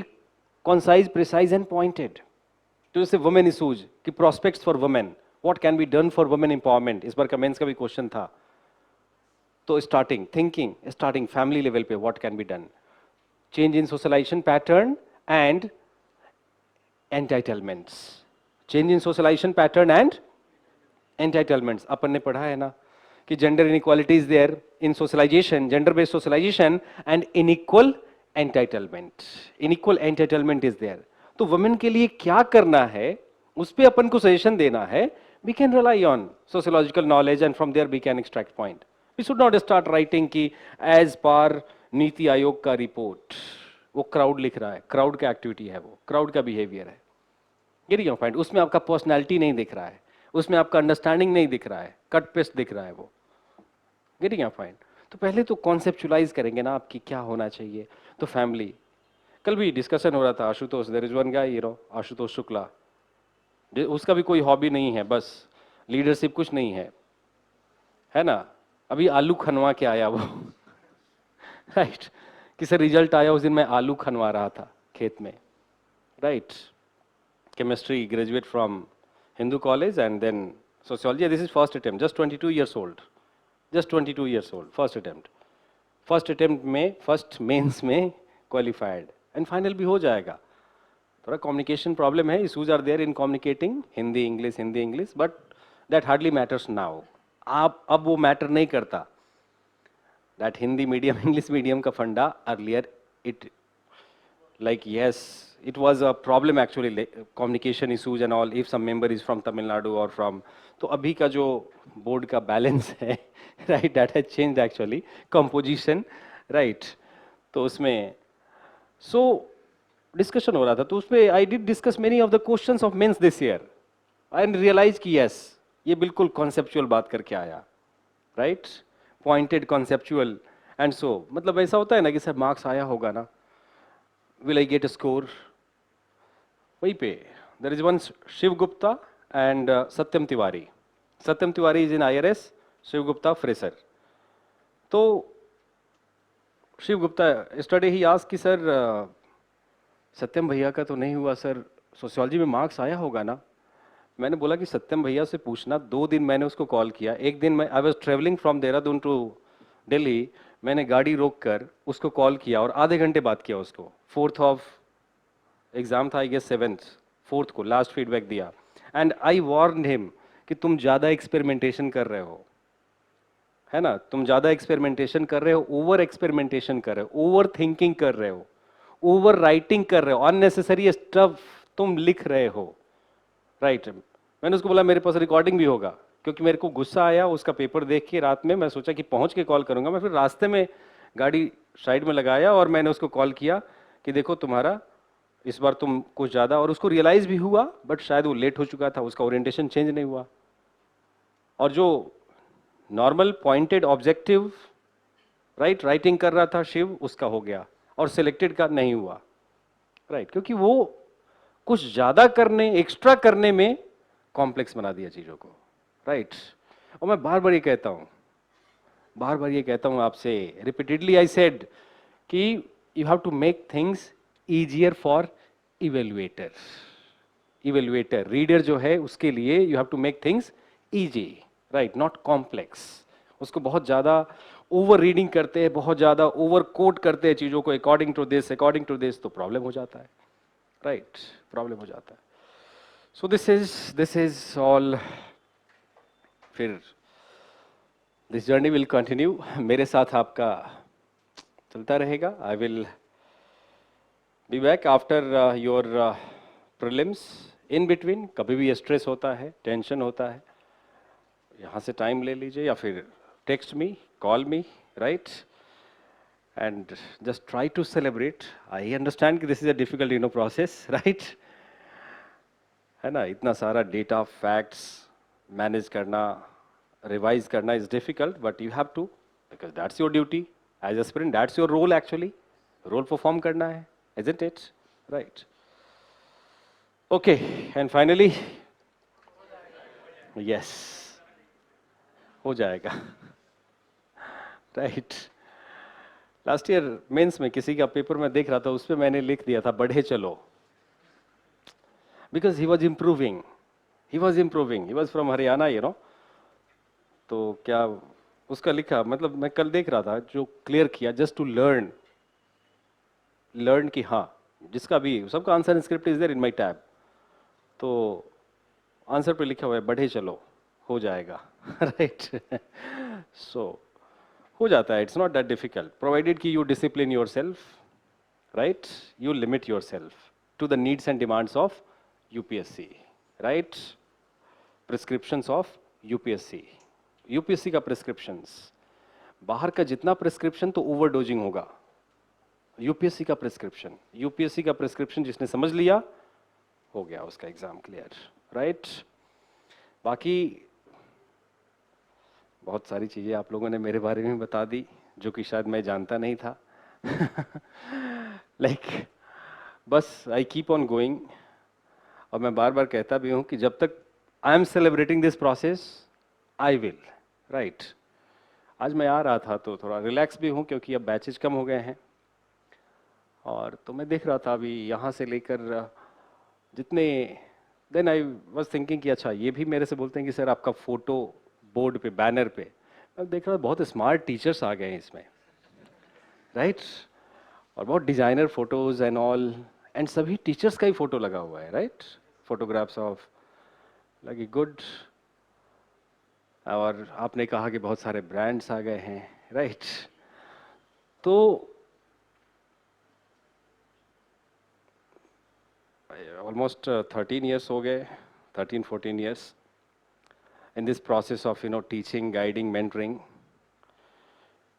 concise, precise and pointed. तो जैसे women issues कि prospects for women, what can be done for women empowerment, इस बार का mains का भी question था. तो starting thinking, starting family level पे what can be done, change in socialization pattern and entitlements, change in socialization pattern and entitlements. अपन ने पढ़ा है ना कि gender inequality is there in socialization, gender based socialization and unequal entitlement is there. तो women के लिए क्या करना है उस पे अपन को सजेशन देना है. We can rely on sociological knowledge and from there we can extract point. We should not start writing कि as per नीति आयोग का रिपोर्ट, वो क्राउड लिख रहा है, क्राउड का एक्टिविटी है, वो क्राउड का बिहेवियर है. Getting your point. उसमें आपका पर्सनैलिटी नहीं दिख रहा है, उसमें आपका अंडरस्टैंडिंग नहीं दिख रहा है, कट पेस्ट दिख रहा है वो. Getting your point. तो पहले तो कॉन्सेप्चुलाइज करेंगे ना आपकी क्या होना चाहिए. तो फैमिली, कल भी डिस्कशन हो रहा था, Ashutosh, there is one guy, Ashutosh Shukla, उसका भी कोई हॉबी नहीं है, बस लीडरशिप कुछ नहीं है ना. अभी आलू खनवा के आया वो राइट. किसी रिजल्ट आया उस दिन मैं आलू खनवा रहा था खेत में, right. Chemistry, graduate from Hindu college and then sociology. This is first attempt, just 22 years old, first attempt में, first mains में qualified and final भी हो जाएगा. थोड़ा communication problem है, issues are there in communicating Hindi English, but that hardly matters now. आप अब वो matter नहीं करता. That Hindi medium English medium का फंडा earlier it like yes, it was a problem actually, communication issues and all, if some member is from Tamil Nadu or from, तो अभी का जो बोर्ड का बैलेंस है, right, that has changed actually, composition, right. तो उसमें so discussion हो रहा था, तो उसमें I did discuss many of the questions of mains this year and realize कि yes, ये बिल्कुल conceptual बात करके आया, right, pointed conceptual and so, मतलब ऐसा होता है ना कि सर मार्क्स आया होगा ना, will I get a score? वहीं पे there is one Shiv Gupta and Satyam Tiwari. Satyam Tiwari is in IRS, Shiv Gupta fresher. तो Shiv Gupta yesterday he asked कि सर सत्यम भैया का तो नहीं हुआ सर, सोशियोलॉजी में मार्क्स आया होगा ना. मैंने बोला कि सत्यम भैया से पूछना. 2 दिन मैंने उसको कॉल किया. एक दिन मैं I was travelling from Dehradun to Delhi, मैंने गाड़ी रोक कर उसको कॉल किया और आधे घंटे बात किया उसको. 4th ऑफ एग्जाम था, आई गेस 7th, 4th को लास्ट फीडबैक दिया. एंड आई वार्न हिम कि तुम ज़्यादा एक्सपेरिमेंटेशन कर रहे हो, है ना, तुम ज़्यादा एक्सपेरिमेंटेशन कर रहे हो, ओवर एक्सपेरिमेंटेशन कर रहे हो, ओवर थिंकिंग कर रहे हो, ओवर राइटिंग कर रहे हो, अननेसेसरी स्टफ तुम लिख रहे हो, राइट. मैंने उसको बोला मेरे पास रिकॉर्डिंग भी होगा, क्योंकि मेरे को गुस्सा आया उसका पेपर देख के रात में. मैं सोचा कि पहुंच के कॉल करूंगा. मैं फिर रास्ते में गाड़ी साइड में लगाया और मैंने उसको कॉल किया कि देखो तुम्हारा इस बार तुम कुछ ज़्यादा, और उसको रियलाइज़ भी हुआ, बट शायद वो लेट हो चुका था, उसका ओरिएंटेशन चेंज नहीं हुआ. और जो normal pointed objective right writing कर रहा था शिव, उसका हो गया और सिलेक्टेड का नहीं हुआ, राइट. क्योंकि वो कुछ ज़्यादा करने, एक्स्ट्रा करने में कॉम्प्लेक्स बना दिया चीज़ों को, राइट. और मैं बार बार ये कहता हूँ आपसे, रिपीटेडली आई सेड कि you have to make things easier for evaluator. Reader जो है उसके लिए you have to make things easy, right, not complex. उसको बहुत ज़्यादा ओवर रीडिंग करते हैं, बहुत ज़्यादा ओवर कोट करते हैं चीज़ों को, अकॉर्डिंग टू दिस, तो प्रॉब्लम हो जाता है, राइट, प्रॉब्लम हो जाता है. So this is all. फिर दिस जर्नी विल कंटिन्यू, मेरे साथ आपका चलता रहेगा. I will be back after your prelims. In between कभी भी स्ट्रेस होता है, टेंशन होता है, यहाँ से टाइम ले लीजिए या फिर text me, call me, right, and just try to celebrate. I understand कि this is a difficult process, right, है ना. इतना सारा डेटा फैक्ट्स मैनेज करना, रिवाइज करना is difficult, but you have to, because that's your duty, as aspirant that's your role actually, role perform करना है, isn't it? Right. Okay, and finally, yes, हो जाएगा. Right. लास्ट ईयर मेंस में किसी का paper में देख रहा था, उस पे मैंने लिख दिया था बढ़े चलो, because he was improving, he was from Haryana, you know. तो क्या उसका लिखा, मतलब मैं कल देख रहा था जो क्लियर किया, जस्ट टू लर्न कि हाँ, जिसका भी सबका answer script is there in my tab, तो आंसर पे लिखा हुआ है बढ़े चलो, हो जाएगा. राइट. सो हो जाता है, it's not that difficult, provided कि you discipline yourself, right, you limit yourself to the needs and demands of UPSC, right. Prescriptions of UPSC, UPSC का प्रिस्क्रिप्शंस, बाहर का जितना प्रिस्क्रिप्शन तो ओवरडोजिंग होगा, यूपीएससी का प्रिस्क्रिप्शन जिसने समझ लिया, हो गया उसका एग्जाम क्लियर, राइट. बाकी बहुत सारी चीज़ें आप लोगों ने मेरे बारे में बता दी जो कि शायद मैं जानता नहीं था. लाइक बस आई कीप ऑन गोइंग, और मैं बार बार कहता भी हूँ कि जब तक I am celebrating this process I will, right. आज मैं आ रहा था तो थोड़ा रिलैक्स भी हूँ क्योंकि अब बैचेज कम हो गए हैं, और तो मैं देख रहा था अभी यहाँ से लेकर जितने, देन आई वाज थिंकिंग कि अच्छा ये भी मेरे से बोलते हैं कि सर आपका फ़ोटो बोर्ड पे, बैनर पे, मैं देख रहा था बहुत स्मार्ट टीचर्स आ गए हैं इसमें, राइट. और बहुत designer photos and all, and सभी टीचर्स का ही फ़ोटो लगा हुआ है, राइट. फोटोग्राफ्स ऑफ लगी गुड. और आपने कहा कि बहुत सारे ब्रांड्स आ गए हैं, राइट. तो ऑलमोस्ट 13 ईयर्स हो गए, 13-14 years in this process of teaching, guiding, mentoring.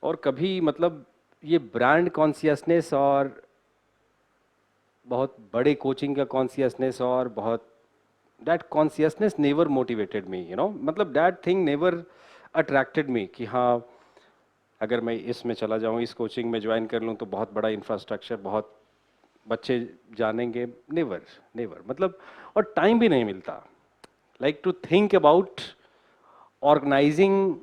और कभी मतलब ये ब्रांड कॉन्शियसनेस और बहुत बड़े कोचिंग का कॉन्शियसनेस और बहुत that consciousness never motivated me, मतलब that thing never attracted me कि हाँ अगर मैं इसमें चला जाऊँ, इस कोचिंग में ज्वाइन कर लूँ तो बहुत बड़ा इंफ्रास्ट्रक्चर, बहुत बच्चे जानेंगे, नेवर मतलब, और टाइम भी नहीं मिलता like to think about organising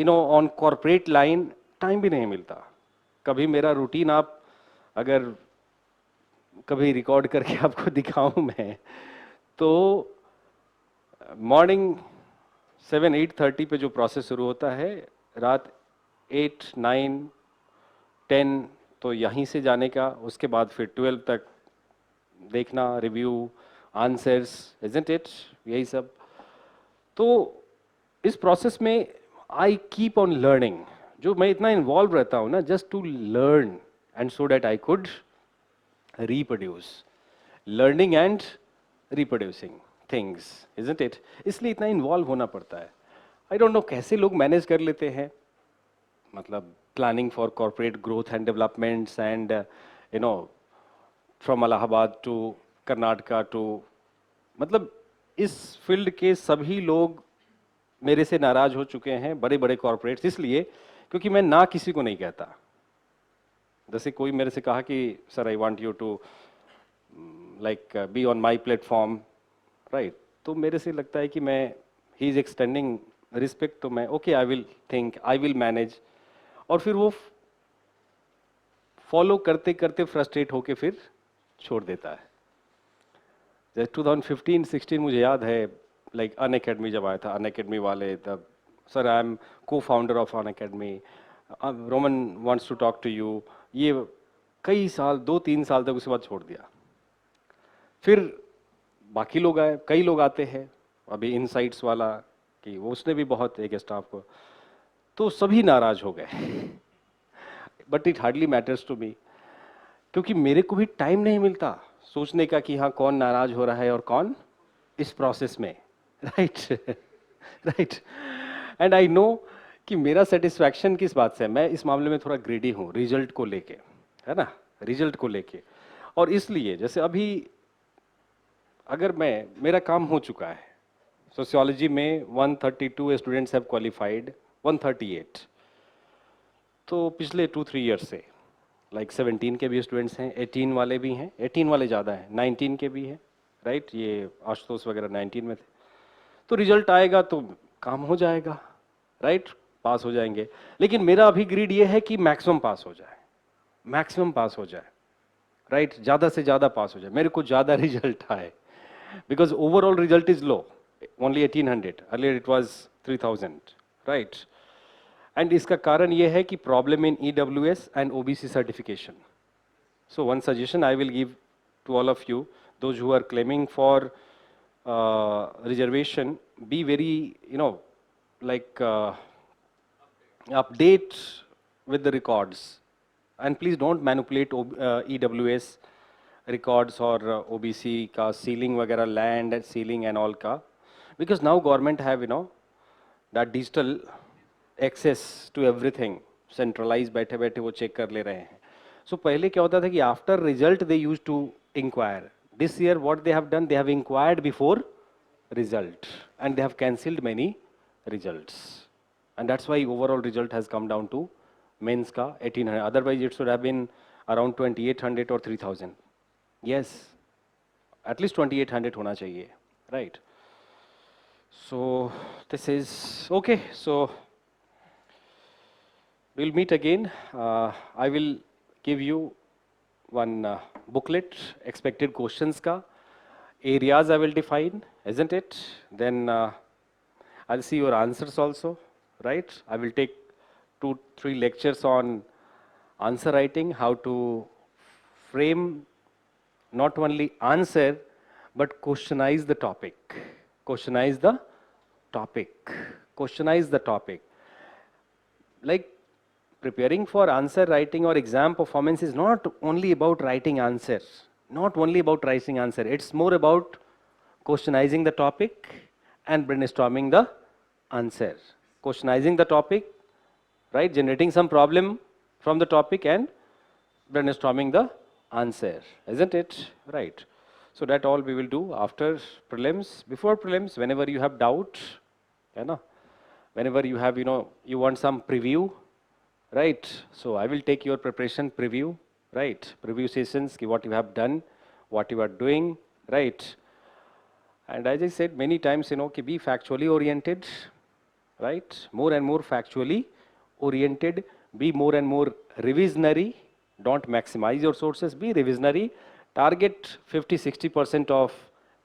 on corporate line, time भी नहीं मिलता. कभी मेरा रूटीन आप अगर कभी रिकॉर्ड करके आपको दिखाऊं मैं, तो मॉर्निंग 7-8:30 पे जो प्रोसेस शुरू होता है, रात 8-9-10 तो यहीं से जाने का, उसके बाद फिर 12 तक देखना, रिव्यू, आंसर्स, इजंट इट, यही सब. तो इस प्रोसेस में आई कीप ऑन लर्निंग, जो मैं इतना इन्वॉल्व रहता हूँ ना, just to learn and so that I could reproduce, learning and reproducing things, isn't it. इसलिए इतना इन्वॉल्व होना पड़ता है. आई डोंट नो कैसे लोग मैनेज कर लेते हैं, मतलब planning for corporate growth and developments and from Allahabad to Karnataka to, मतलब इस फील्ड के सभी लोग मेरे से नाराज हो चुके हैं, बड़े बड़े कॉर्पोरेट्स, इसलिए क्योंकि मैं ना किसी को नहीं कहता. जैसे कोई मेरे से कहा कि sir I want you to like be on my platform, right, तो मेरे से लगता है कि मैं, ही इज एक्सटेंडिंग रिस्पेक्ट, तो मैं okay, I will think, I will manage. और फिर वो फॉलो करते करते फ्रस्ट्रेट होके फिर छोड़ देता है. जैसे 2015-16 मुझे याद है, लाइक अन अकेडमी जब आया था, अन अकेडमी वाले तब, sir I am co founder of Unacademy, Roman wants to talk to you, ये कई साल, 2-3 साल तक उसके बाद छोड़ दिया. फिर बाकी लोग आए, कई लोग आते हैं, अभी इनसाइट्स वाला कि वो, उसने भी बहुत एक स्टाफ को, तो सभी नाराज हो गए. But it hardly matters to me, क्योंकि मेरे को भी टाइम नहीं मिलता सोचने का कि हाँ कौन नाराज हो रहा है और कौन इस प्रोसेस में, right. Right. And I know कि मेरा सेटिस्फैक्शन किस बात से है, मैं इस मामले में थोड़ा ग्रेडी हूँ रिजल्ट को लेके, है ना, रिजल्ट को लेके. और इसलिए जैसे अभी अगर मेरा काम हो चुका है, सोशियोलॉजी में 132 स्टूडेंट्स हैव क्वालिफाइड, 138, तो पिछले 2-3 ईयर्स से लाइक 17 के भी स्टूडेंट्स हैं, 18 वाले भी हैं, 18 वाले ज़्यादा हैं, 19 के भी हैं, राइट? ये आशुतोष वगैरह 19 में थे। तो रिजल्ट आएगा तो काम हो जाएगा, राइट? पास हो जाएंगे। लेकिन मेरा अभी ग्रीड ये है कि मैक्सिमम पास हो जाए, मैक्सिमम पास हो जाए, राइट? ज़्यादा से ज़्यादा पास हो जाए, मेरे को ज़्यादा रिजल्ट आए, because overall result is low, only 1800, earlier it was 3000, right? And इसका कारण ये है कि problem in EWS and OBC certification. So one suggestion I will give to all of you, those who are claiming for reservation, be very, like update with the records, and please don't manipulate EWS records or OBC का ceiling वगैरह, land and ceiling and all का, because now government have that digital access to everything, centralized, बैठे बैठे वो check कर ले रहे हैं. So पहले क्या होता था कि after result they used to inquire. This year what they have done, they have inquired before result and they have cancelled many results, and that's why overall result has come down to mains का 1800. Otherwise it should have been around 2800 or 3000. Yes, at least 2800 होना चाहिए, right? So this is okay. So we'll meet again. I will give you one booklet, expected questions ka. Areas I will define, isn't it? Then I'll see your answers also, right? I will take 2-3 lectures on answer writing, how to frame not only answer, but questionize the topic. Questionize the topic. Questionize the topic. Like, preparing for answer writing or exam performance is not only about writing answers, not only about writing answer. It's more about questionizing the topic and brainstorming the answer. Questionizing the topic, right? Generating some problem from the topic and brainstorming the answer, isn't it? Right. So that all we will do after prelims. Before prelims, whenever you have doubt, whenever you have, you want some preview, right? So I will take your preparation preview, right? Preview sessions, what you have done, what you are doing, right? And as I said many times, be factually oriented, right? More and more factually oriented, be more and more revisionary. Don't maximize your sources, be revisionary. Target 50-60% of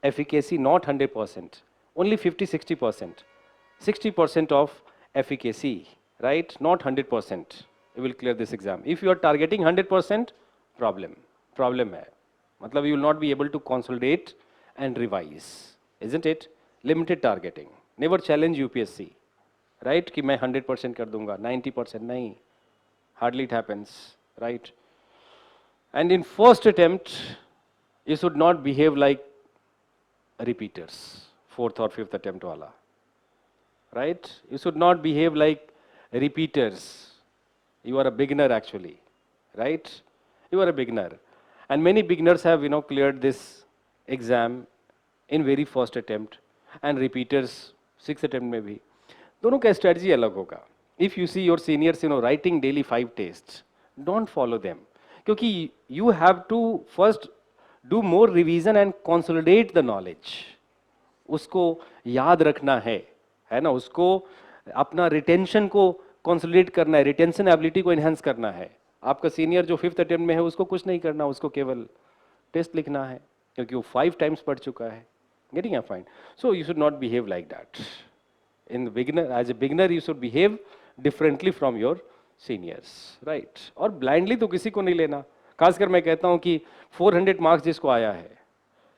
efficacy, not 100%. Only 50-60%. 60% of efficacy, right? Not 100%. You will clear this exam. If you are targeting 100%, problem hai. Matlab you will not be able to consolidate and revise, isn't it? Limited targeting. Never challenge UPSC, right? कि मैं 100% कर दूंगा, 90% नहीं. Hardly it happens, right? And in first attempt, you should not behave like repeaters, 4th or 5th attempt wala, right? You should not behave like repeaters. You are a beginner actually, right? You are a beginner. And many beginners have, cleared this exam in very first attempt, and repeaters 6th attempt में भी. दोनों का strategy अलग होगा. If you see your seniors, writing daily 5 tests, don't follow them. क्योंकि you have to first do more revision and consolidate the knowledge. उसको याद रखना है ना? उसको अपना retention को consolidate करना है, retention ability को enhance करना है. आपका senior जो 5th attempt में है, उसको कुछ नहीं करना, उसको केवल टेस्ट लिखना है, क्योंकि वो 5 times पढ़ चुका है. Getting a point? So you should not behave like that. In the beginner, as a beginner, you should behave differently from your seniors, right? और ब्लाइंडली तो किसी को नहीं लेना. खासकर मैं कहता हूं कि 400 मार्क्स जिसको आया है,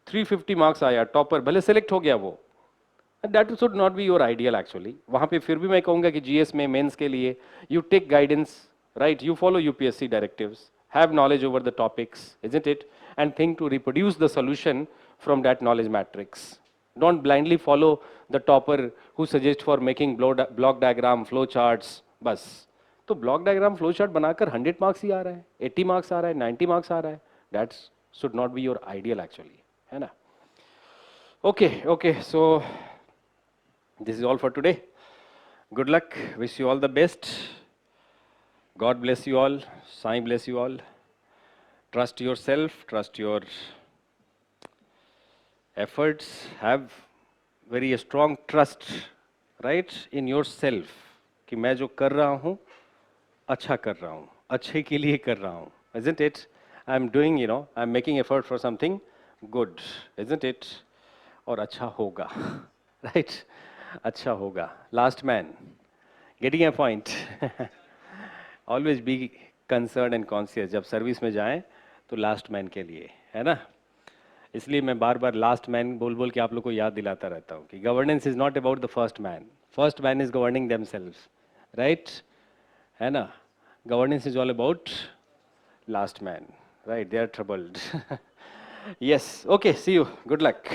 350 मार्क्स आया, टॉपर, भले सेलेक्ट हो गया वो, that should not be your ideal actually. वहां पे फिर भी मैं कहूंगा कि जीएस में मेंस के लिए you take guidance, right? You follow UPSC directives, have knowledge over the topics, isn't it? And think to reproduce the solution from that knowledge matrix. Don't blindly follow the topper who suggests for making block diagram, flow charts. बस तो block diagram flow chart बनाकर 100 marks ही आ रहा है, 80 marks आ रहा है, 90 marks आ रहा है. That should not be your ideal actually, है ना? Okay, so this is all for today. Good luck, wish you all the best. God bless you all. Sai bless you all. Trust yourself, trust your efforts. Have very strong trust, right, in yourself. कि मैं जो कर रहा हूँ अच्छा कर रहा हूँ, अच्छे के लिए कर रहा हूँ, isn't it? I'm doing, I'm making effort for something good, isn't it? और अच्छा होगा, right? अच्छा होगा. Last man, getting a point. Always be concerned and conscious. जब सर्विस में जाएं तो लास्ट मैन के लिए, है ना? इसलिए मैं बार बार लास्ट मैन बोल बोल के आप लोग को याद दिलाता रहता हूँ कि governance is not about the first man is governing themselves, right, है ना? Governance is all about last man, right? They are troubled. Yes, okay, see you, good luck.